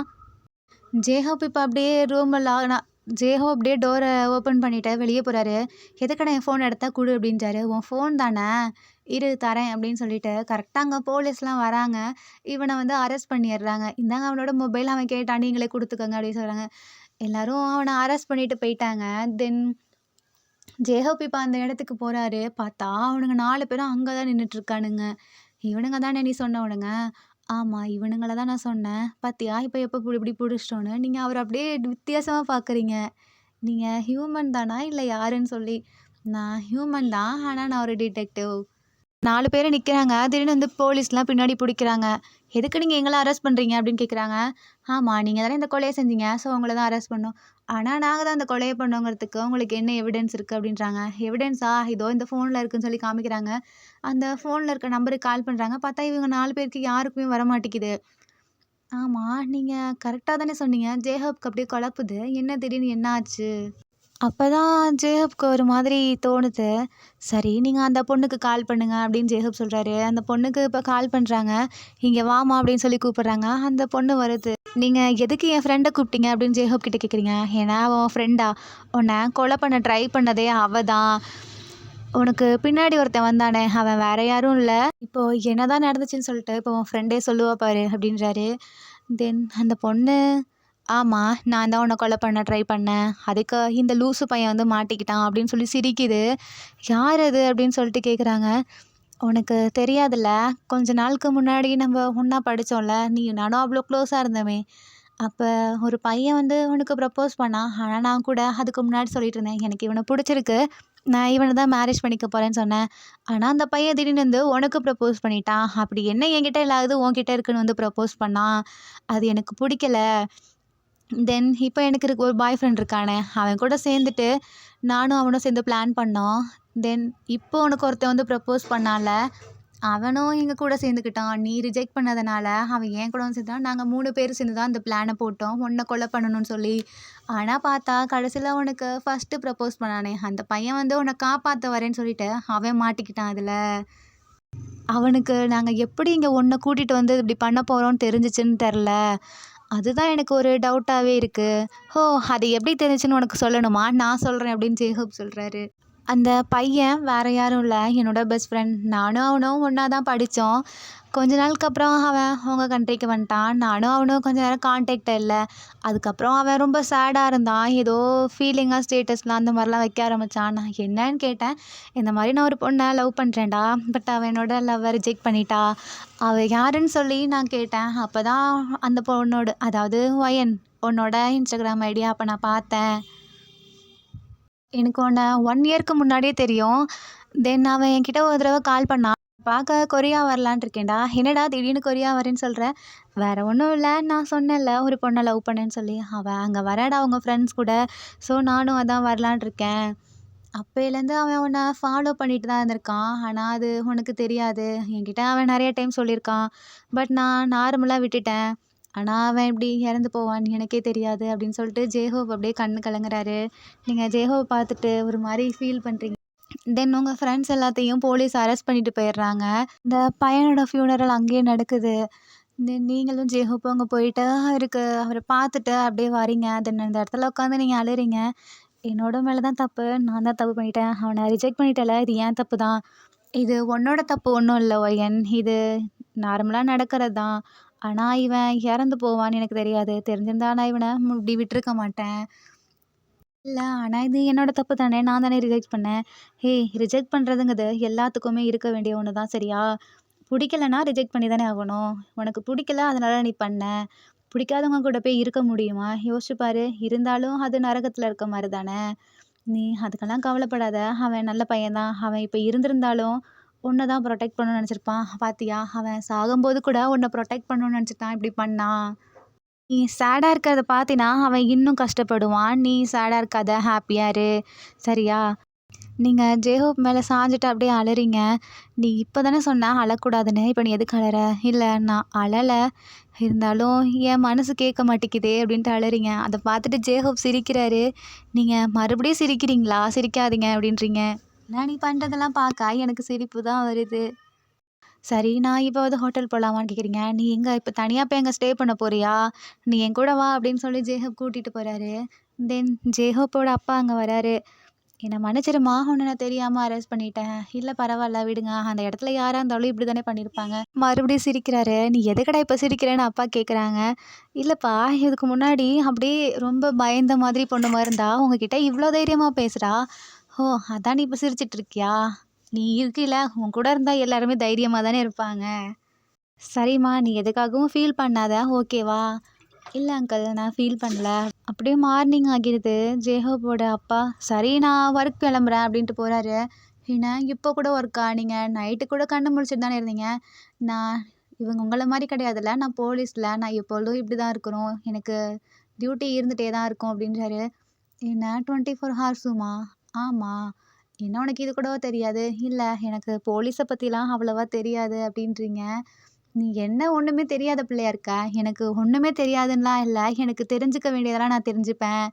ஜேஹோப் இப்ப அப்படியே ரூம்ல ஜேஹோப் அப்படியே டோர ஓப்பன் பண்ணிட்டு வெளிய போறாரு. "எதுக்குடா என் ஃபோன் எடுத்த குடு" அப்படின்றாரு. "உன் ஃபோன் தானே, இரு தரேன்" அப்படின்னு சொல்லிட்டு கரெக்ட்டா அங்க போலீஸ்லாம் வராங்க. இவன வந்து அரெஸ்ட் பண்ணிடுறாங்க. "இந்தாங்க அவனோட மொபைல் அவன் கேட்டான். நீங்களே குடுத்துக்கோங்க" அப்படின்னு சொல்றாங்க. எல்லாரும் அவன அரெஸ்ட் பண்ணிட்டு போயிட்டாங்க. தென் ஜேஹோப் இப்ப அந்த இடத்துக்கு போறாரு. பார்த்தா அவனுங்க 4 பேரும் அங்க தான் நின்னுட்டு இருக்கானுங்க. "இவனுங்க தானே நீ சொன்னவனுங்க?" "ஆமா, இவனுங்கள தான் நான் சொன்னேன். பாத்தியா இப்ப எப்ப இப்படி புடிச்சிட்டோன்னு." நீங்க அவர அப்படியே வித்தியாசமா பார்க்குறீங்க. "நீங்க ஹியூமன் தானா? இல்ல யாருன்னு?" சொல்லி. "நான் ஹியூமன் தான். ஆனா நான் ஒரு டிடெக்டிவ்." 4 பேரும் நிக்கிறாங்க. திடீர்னு வந்து போலீஸ்லாம் பின்னாடி புடிக்கிறாங்க. "எதுக்கு நீங்க எங்கள அரெஸ்ட் பண்றீங்க?" அப்படின்னு கேட்குறாங்க. "ஆமா, நீங்க தானே இந்த கொலைய செஞ்சீங்க. ஸோ உங்கள தான் அரெஸ்ட் பண்ணோம்." "ஆனா நாங்க தான் இந்த கொலைய பண்ணோங்கிறதுக்கு உங்களுக்கு என்ன எவிடன்ஸ் இருக்கு?" அப்படின்றாங்க. "எவிடன்ஸா? இதோ இந்த ஃபோன்ல இருக்குன்னு" சொல்லி காமிக்கிறாங்க. அந்த ஃபோன்ல இருக்க நம்பருக்கு கால் பண்றாங்க. பார்த்தா இவங்க 4 பேருக்கு யாருக்குமே வரமாட்டேங்குது. "ஆமா, நீங்க கரெக்ட்டா தானே சொன்னீங்க." ஜேஹப்க்கு அப்படியே குழப்புது. "என்ன திடீர்னு என்ன ஆச்சு?" அப்பதான் ஜேஹப்க்கு ஒரு மாதிரி தோணுது. சரி நீங்க அந்த பொண்ணுக்கு கால் பண்ணுங்க அப்படின்னு ஜேஹப் சொல்றாரு. அந்த பொண்ணுக்கு இப்ப கால் பண்றாங்க. "இங்க வாம்மா" அப்படின்னு சொல்லி கூப்பிடுறாங்க. அந்த பொண்ணு வருது. "நீங்க எதுக்கு என் ஃப்ரெண்ட கூப்பிட்டீங்க?" அப்படின்னு ஜேஹப் கிட்ட கேட்குறீங்க. "ஏன்னா அவ உன் ஃப்ரெண்டா? உன்ன கொலை பண்ண ட்ரை பண்ணதே அவ தான். உனக்கு பின்னாடி ஒருத்தன் வந்தானே அவன் வேற யாரும் இல்ல. இப்போ என்னதான் நடந்துச்சுன்னு சொல்லிட்டு இப்போ உன் ஃப்ரெண்டே சொல்லுவா பாரு" அப்படின்றாரு. தென் அந்த பொண்ணு "ஆமா, நான் தான் உன்ன கொலை பண்ண ட்ரை பண்ணேன். அதுக்கு இந்த லூசு பையன் வந்து மாட்டிக்கிட்டான்" அப்படின்னு சொல்லி சிரிக்குது. "யார் அது?" அப்படின்னு சொல்லிட்டு கேட்குறாங்க. "உனக்கு தெரியாதுல்ல, கொஞ்ச நாளுக்கு முன்னாடி நம்ம ஒண்ணா படிச்சோம்ல, நீயும் நானும் அவ்வளோ க்ளோஸா இருந்தோமே. அப்ப ஒரு பையன் வந்து உனக்கு ப்ரப்போஸ் பண்ணான். ஆனா நான் கூட அதுக்கு முன்னாடி சொல்லிட்டு இருந்தேன், எனக்கு இவன புடிச்சிருக்கு. நான் இவன தான் மேரேஜ் பண்ணிக்க போறேன்னு சொன்னேன். ஆனா அந்த பையன் திடீர்னு வந்து உனக்கு ப்ரப்போஸ் பண்ணிட்டான். அப்படி என்ன என்கிட்ட இல்லாதது உன்கிட்ட இருக்குன்னு வந்து ப்ரப்போஸ் பண்ணான். அது எனக்கு புடிக்கல. தென் இப்போ எனக்கு ஒரு பாய் ஃப்ரெண்ட் இருக்கானே, அவன் கூட சேர்ந்துட்டு நானும் அவனும் சேர்ந்து பிளான் பண்ணோம். தென் இப்போ உனக்கு ஒருத்தன் வந்து ப்ரப்போஸ் பண்ணான்ல, அவனும் எங்க கூட சேர்ந்துக்கிட்டான். நீ ரிஜெக்ட் பண்ணதுனால அவன் என் கூட வந்து சேர்ந்தான். நாங்க 3 பேரும் சேர்ந்து தான் அந்த பிளான போட்டோம். உன்ன கொலை பண்ணணும்னு சொல்லி. ஆனா பார்த்தா கடைசியில உனக்கு ஃபர்ஸ்ட்டு ப்ரப்போஸ் பண்ணானே, அந்த பையன் வந்து உன்ன காப்பாத்த வரேன்னு சொல்லிட்டு அவன் மாட்டிக்கிட்டான் அதுல. அவனுக்கு நாங்க எப்படி இங்க உன்ன கூட்டிட்டு வந்து இப்படி பண்ண போறோம்னு தெரிஞ்சுச்சுன்னு தெரில. அதுதான் எனக்கு ஒரு டவுட்டாவே இருக்கு. "ஓ! அது எப்படி தெரிஞ்சுச்சுன்னு உனக்கு சொல்லணுமா? நான் சொல்றேன்" அப்படின்னு ஜேக்கப் சொல்றாரு. அந்த பையன் வேற யாரும் இல்ல, என்னோட பெஸ்ட் ஃப்ரெண்ட். நானும் அவனும் ஒண்ணா தான் படிச்சோம். கொஞ்ச நாளுக்கு அப்புறம் அவன் அவங்க கண்ட்ரிக்கு வந்துட்டான். நானும் அவனும் கொஞ்ச நேரம் கான்டாக்ட்ல இல்ல. அதுக்கப்புறம் அவன் ரொம்ப சேடா இருந்தான். ஏதோ ஃபீலிங்கா ஸ்டேட்டஸ்லாம் அந்த மாதிரிலாம் வைக்க ஆரம்பிச்சான். நான் என்னன்னு கேட்டேன். இந்த மாதிரி நான் ஒரு பொண்ண லவ் பண்றேன்டா. பட் அவ என்னோட லவ்வ ரிஜெக்ட் பண்ணிட்டா. அவ யாருன்னு சொல்லி நான் கேட்டேன். அப்பதான் அந்த பொண்ணோட அதாவது ஒயன் உன்னோட இன்ஸ்டாகிராம் ஐடி அப்ப நான் பார்த்தேன். எனக்கு உன்ன 1 இயர்க்கு முன்னாடியே தெரியும். தென் அவன் என்கிட்ட ஒரு தடவ கால் பண்ணான். பார்க்க கொரியா வரலான்னு இருக்கேன்டா. என்னடா திடீர்னு கொரியா வரேன்னு சொல்ற? வேற ஒண்ணும் இல்ல. நான் சொன்னேன்ல ஒரு பொண்ண லவ் பண்ணேன்னு சொல்லி. அவ அங்க வராடா அவங்க ஃப்ரெண்ட்ஸ் கூட. ஸோ நானும் அதான் வரலான்னு இருக்கேன். அப்பயிலேருந்து அவன் உன்ன ஃபாலோ பண்ணிட்டு தான் இருந்திருக்கான். ஆனா அது உனக்கு தெரியாது. என்கிட்ட அவன் நெறைய டைம் சொல்லியிருக்கான். பட் நான் நார்மலா விட்டுட்டேன். ஆனா அவன் இப்படி இறந்து போவான்னு எனக்கே தெரியாது அப்படின்னு சொல்லிட்டு ஜேஹோப் அப்படியே கண்ணு கலங்குறாரு. நீங்க ஜேஹோவ பார்த்துட்டு ஒரு மாரி ஃபீல் பண்றீங்க. தென் உங்க ஃப்ரெண்ட்ஸ் எல்லாத்தையும் போலீஸ் அரெஸ்ட் பண்ணிட்டு போயிடுறாங்க. இந்த பையனோட ஃப்யூனரல் அங்கேயே நடக்குது. தென் நீங்களும் ஜேஹோப்பும் அங்க போயிட்டு அவர பார்த்துட்டு அப்படியே வரீங்க. தென் அந்த இடத்துல உட்காந்து நீங்க அழுறீங்க. என்னோட மேல தான் தப்பு. நான் தான் தப்பு பண்ணிட்டேன். அவன ரிஜெக்ட் பண்ணிட்டேன்ல. இது என் தப்பு தான். இது உன்னோட தப்பு ஒண்ணும் இல்ல ஒயன். இது நார்மலா நடக்கிறது தான். ஆனா இவன் இறந்து போவான்னு எனக்கு தெரியாது. தெரிஞ்சிருந்தா நான் இவன இப்படி விட்டுருக்க மாட்டேன். இல்ல. ஆனா இது என்னோட தப்பு தானே! நான் தானே ரிஜெக்ட் பண்ணேன். ஏய் ரிஜெக்ட் பண்றதுங்கிறது எல்லாத்துக்குமே இருக்க வேண்டிய ஒண்ணு தான் சரியா? புடிக்கலன்னா ரிஜெக்ட் பண்ணி தானே ஆகணும். உனக்கு புடிக்கல அதனால நீ பண்ண. பிடிக்காதவங்க கூட போய் இருக்க முடியுமா? யோசிச்சு பாரு. இருந்தாலும் அது நரகத்துல இருக்க மாரி தானே! நீ அதுக்கெல்லாம் கவலைப்படாத. அவன் நல்ல பையன் தான். அவன் இப்ப இருந்திருந்தாலும் உன்ன தான் புரொடெக்ட் பண்ணணும்னு நெனச்சிருப்பான். பாத்தியா? அவன் சாகும்போது கூட உன்ன புரொடெக்ட் பண்ணணும்னு நெனச்சுட்டு தான் இப்படி பண்ணான். நீ சேடா இருக்கிறத பார்த்தினா, அவன் இன்னும் கஷ்டப்படுவான். நீ சேடா இருக்காத, ஹேப்பியா இரு. சரியா? நீங்க ஜேஹோப் மேல சாஞ்சுட்டு அப்படியே அழறீங்க. நீ இப்ப தானே சொன்ன அழக்கூடாதுன்னு. இப்ப நீ எதுக்கு அழற? இல்ல நான் அழல. இருந்தாலும் என் மனசு கேட்க மாட்டேங்குதே அப்படின்ட்டு அழறீங்க. அத பார்த்துட்டு ஜேஹோப் சிரிக்கிறாரு. நீங்க மறுபடியும் சிரிக்கிறீங்களா? சிரிக்காதீங்க அப்படின்றீங்க. ஆனா நீ பண்றதெல்லாம் பார்க்க எனக்கு சிரிப்பு தான் வருது. சரி, நான் இப்போவாது ஹோட்டல் போலாமான்னு கேட்குறீங்க. நீ எங்க இப்ப தனியா போய் அங்க ஸ்டே பண்ண போறியா? நீ என் கூட வா அப்படின்னு சொல்லி ஜேஹப் கூட்டிட்டு போறாரு. தென் ஜேஹப்போட அப்பா அங்க வராரு. என்ன மன்னிச்சிடுமா, உன்ன நான் தெரியாம அரெஸ்ட் பண்ணிட்டேன். இல்ல பரவால்ல விடுங்க. அந்த இடத்துல யாரா இருந்தாலும் இப்படி தானே பண்ணியிருப்பாங்க. மறுபடியும் சிரிக்கிறாரு. நீ எதுக்குடா இப்ப சிரிக்கிறேன்னு அப்பா கேட்குறாங்க. இல்லப்பா இதுக்கு முன்னாடி அப்படியே ரொம்ப பயந்த மாதிரி பொண்ணு மாரி இருந்தா, உங்ககிட்ட இவ்ளோ தைரியமா பேசுறா. ஓ! அதான் நீ இப்ப சிரிச்சுட்டு இருக்கியா? நீ இருக்கில, உன் கூட இருந்தா எல்லாருமே தைரியமா தானே இருப்பாங்க. சரிம்மா, நீ எதுக்காகவும் ஃபீல் பண்ணாத. ஓகேவா? இல்ல அங்கிள் நான் ஃபீல் பண்ணல. அப்படியே மார்னிங் ஆகிடுது. ஜேஹோப்போட அப்பா, சரி நான் ஒர்க் கிளம்புறேன் அப்படின்ட்டு போறாரு. என்ன இப்போ கூட ஒர்க்கா? நீங்க நைட்டு கூட கண்ணு முழிச்சுட்டு தானே இருந்தீங்க. நான் இவங்க உங்கள மாரி கிடையாதுல்ல. நான் போலீஸ்ல. நான் எப்பொழுதும் இப்படி தான் இருக்கணும். எனக்கு டியூட்டி இருந்துட்டே தான் இருக்கும் அப்படின்றாரு. என்ன 24 ஹார்ஸுமா? ஆமா. என்ன உனக்கு இது கூடவா தெரியாது? இல்ல எனக்கு போலீஸ பத்திலாம் அவ்வளவா தெரியாது அப்படின்றீங்க. நீ என்ன ஒண்ணுமே தெரியாத பிள்ளையா இருக்க? எனக்கு ஒண்ணுமே தெரியாதுன்னுலாம் இல்ல. எனக்கு தெரிஞ்சுக்க வேண்டியதெல்லாம் நான் தெரிஞ்சுப்பேன்.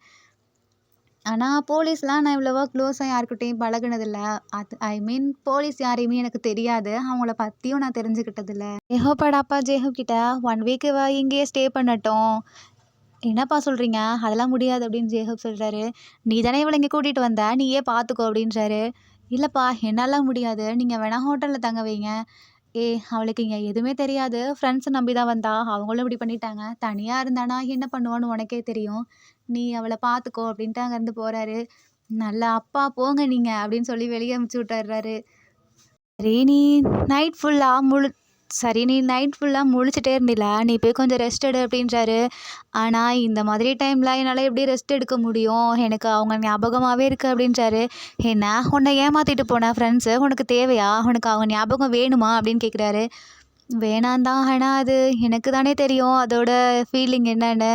ஆனா போலீஸ்லாம் நான் இவ்வளவா க்ளோஸா யார்கிட்டயும் பழகுனதில்ல. அது ஐ மீன் போலீஸ் யாரையுமே எனக்கு தெரியாது. அவங்கள பத்தியும் நான் தெரிஞ்சுக்கிட்டதில்ல. ஜெஹோப்போட அப்பா ஜேஹூப் கிட்ட 1 வீக் இவ இங்கேயே ஸ்டே பண்ணட்டும். என்னப்பா சொல்றீங்க? அதெல்லாம் முடியாது அப்படின்னு ஜேக்கப் சொல்றாரு. நீ தானே இவள இங்க கூட்டிட்டு வந்த. நீயே பார்த்துக்கோ அப்படின்றாரு. இல்லப்பா என்னாலாம் முடியாது. நீங்க வேணா ஹோட்டல்ல தங்க வைங்க. அவளுக்கு இங்க எதுவுமே தெரியாது. ஃப்ரெண்ட்ஸ நம்பி தான் வந்தா. அவங்களும் இப்படி பண்ணிட்டாங்க. தனியா இருந்தானா என்ன பண்ணுவான்னு உனக்கே தெரியும். நீ அவள பார்த்துக்கோ அப்படின்ட்டு அங்கேருந்து போறாரு. நல்ல அப்பா போங்க நீங்க அப்படின்னு சொல்லி வெளிய அனுப்பிச்சு விட்டுர்றாரு. சரி நீ நைட் ஃபுல்லா முழிச்சுட்டே இருந்தீல. நீ போய் கொஞ்சம் ரெஸ்ட் எடு அப்படின்றாரு. ஆனா, இந்த மாதிரி டைம்ல என்னால எப்படி ரெஸ்ட் எடுக்க முடியும்? எனக்கு அவங்க ஞாபகமாவே இருக்கு அப்படின்றாரு. என்ன உன்ன ஏமாத்திட்டு போன ஃப்ரெண்ட்ஸு உனக்கு தேவையா? உனக்கு அவங்க ஞாபகம் வேணுமா? அப்படின்னு கேட்குறாரு. வேணாம் தான். ஆனா, அது எனக்கு தானே தெரியும் அதோட ஃபீலிங் என்னன்னு.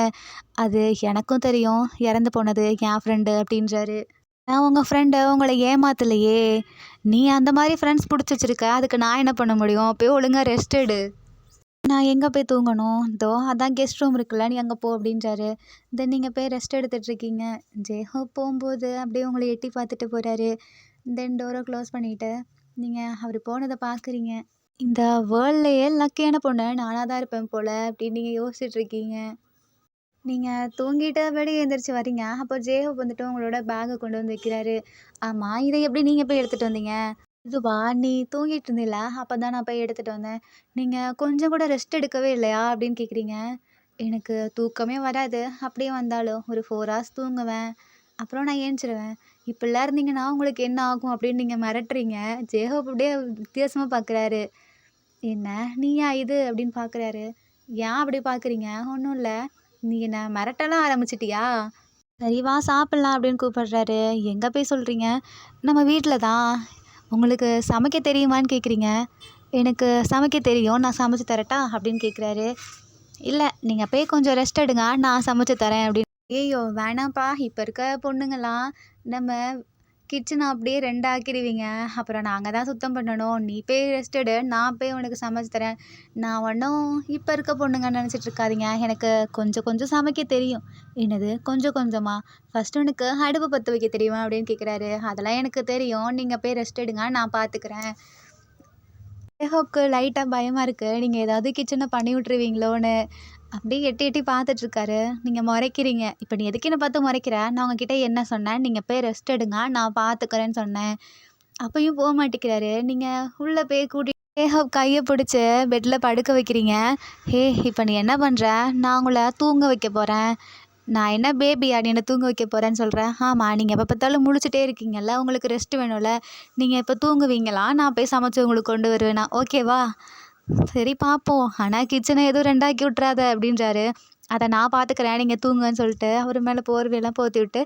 அது எனக்கும் தெரியும். இறந்து போனது என் ஃப்ரெண்டு அப்படின்றாரு. நான் உங்க ஃப்ரெண்டு உங்கள ஏமாத்தலையே! நீ அந்த மாரி ஃப்ரெண்ட்ஸ் புடிச்சு வச்சிருக்க. அதுக்கு நான் என்ன பண்ண முடியும்? போய் ஒழுங்கா ரெஸ்ட் எடு. நான் எங்க போய் தூங்கணும்? இதோ அதான் கெஸ்ட் ரூம் இருக்குல்ல, நீ அங்க போ அப்படின்றாரு. தென் நீங்க போய் ரெஸ்ட் எடுத்துட்டு இருக்கீங்க. ஜேஹோப் போம்போது அப்படியே உங்கள எட்டி பார்த்துட்டு போறாரு. தென் டோர க்ளோஸ் பண்ணிட்டு, நீங்க அவரு போனத பார்க்குறீங்க. இந்த வேர்ல்ட்லயே லக்கியான பொண்ணு நானா தான் இருப்பேன் போல அப்படின்னு நீங்க யோசிச்சுட்டு இருக்கீங்க. நீங்க தூங்கிட்டு வெளிய எந்திரிச்சு வரீங்க. அப்போ ஜேஹோப் வந்துட்டு உங்களோட பேக்க கொண்டு வந்து வைக்கிறாரு. ஆமா, இத எப்படி நீங்க போய் எடுத்துட்டு வந்தீங்க? இதுவா? நீ தூங்கிட்டு இருந்தீல, அப்பதான் நான் போய் எடுத்துட்டு வந்தேன். நீங்க கொஞ்சம் கூட ரெஸ்ட் எடுக்கவே இல்லையா? அப்படின்னு கேட்குறீங்க. எனக்கு தூக்கமே வராது. அப்படியே வந்தாலும் ஒரு 4 ஹார்ஸ் தூங்குவேன். அப்புறம் நான் ஏந்திச்சிருவேன். இப்படிலாம் இருந்தீங்கன்னா உங்களுக்கு என்ன ஆகும்? அப்படின்னு நீங்க மிரட்டுறீங்க. ஜேஹோப் அப்படியே வித்தியாசமா பார்க்குறாரு. என்ன நீயா இது? அப்படின்னு பார்க்குறாரு. ஏன் அப்படி பார்க்குறீங்க? ஒண்ணும் இல்ல. நீ என்ன மிரட்டலாம் ஆரம்பிச்சிட்டியா? சரி வா சாப்பிடலாம் அப்படின்னு கூப்பிடுறாரு. எங்க போய் சொல்றீங்க? நம்ம வீட்ல தான். உங்களுக்கு சமைக்க தெரியுமான்னு கேட்குறீங்க. எனக்கு சமைக்க தெரியும், நான் சமைச்சு தரட்டா அப்படின்னு கேட்குறாரு. இல்லை நீங்கள் போய் கொஞ்சம் ரெஸ்ட் எடுங்க, நான் சமைச்சு தரேன் அப்படின்னு. ஐயோ வேணாம்ப்பா, இப்போ இருக்க பொண்ணுங்களாம் நம்ம கிச்சனை அப்படியே ரெண்டாக்கிடுவீங்க, அப்புறம் நாங்கள் தான் சுத்தம் பண்ணணும், நீ போய் ரெஸ்ட் எடு, நான் போய் உனக்கு சமைச்சு தரேன். நான் ஒன்றும் இப்போ இருக்க பொண்ணுங்கன்னு நினச்சிட்டு இருக்காதீங்க, எனக்கு கொஞ்சம் கொஞ்சம் சமைக்க தெரியும். என்னது கொஞ்சம் கொஞ்சமா? ஃபஸ்ட்டு உனக்கு அடுப்பு பற்ற வைக்க தெரியுமா அப்படின்னு கேட்குறாரு. அதெல்லாம் எனக்கு தெரியும், நீங்கள் போய் ரெஸ்ட் எடுங்க, நான் பார்த்துக்கிறேன். ஹோப்க்கு லைட்டாக பயமாக இருக்குது, நீங்கள் ஏதாவது கிச்சனை பண்ணி விட்ருவீங்களோன்னு. அப்படியே எட்டி எட்டி பார்த்துட்ருக்காரு. நீங்கள் முறைக்கிறீங்க. இப்போ நீ எதுக்கு என்னை பார்த்து முறைக்கிற? நான் உங்ககிட்ட என்ன சொன்னேன்? நீங்கள் போய் ரெஸ்ட் எடுங்க, நான் பார்த்துக்கிறேன்னு சொன்னேன். அப்பயும் போக மாட்டேங்கிறாரு. நீங்கள் உள்ளே போய் கூட்டிகிட்டு ஹோப் கையை பிடிச்சி பெட்டில் படுக்க வைக்கிறீங்க. ஹே இப்போ நீ என்ன பண்ணுற? நான் உங்களை தூங்க வைக்க போகிறேன். நான் என்ன பேபியா நீ என்னை தூங்க வைக்க போகிறேன்னு சொல்கிறேன்? ஆமாம், நீங்கள் எப்போ பார்த்தாலும் முழிச்சிட்டே இருக்கீங்கல்ல, உங்களுக்கு ரெஸ்ட் வேணும்ல. நீங்கள் இப்போ தூங்குவீங்களா? நான் போய் சமைச்சு உங்களுக்கு கொண்டு வருவேனா? ஓகேவா? சரி பார்ப்போம், ஆனால் கிச்சனை எதுவும் ரெண்டாக்கி விட்றாத அப்படின்றாரு. அதை நான் பார்த்துக்கிறேன், நீங்கள் தூங்குன்னு சொல்லிட்டு அவர் மேலே போர்வையெல்லாம் போற்றி விட்டு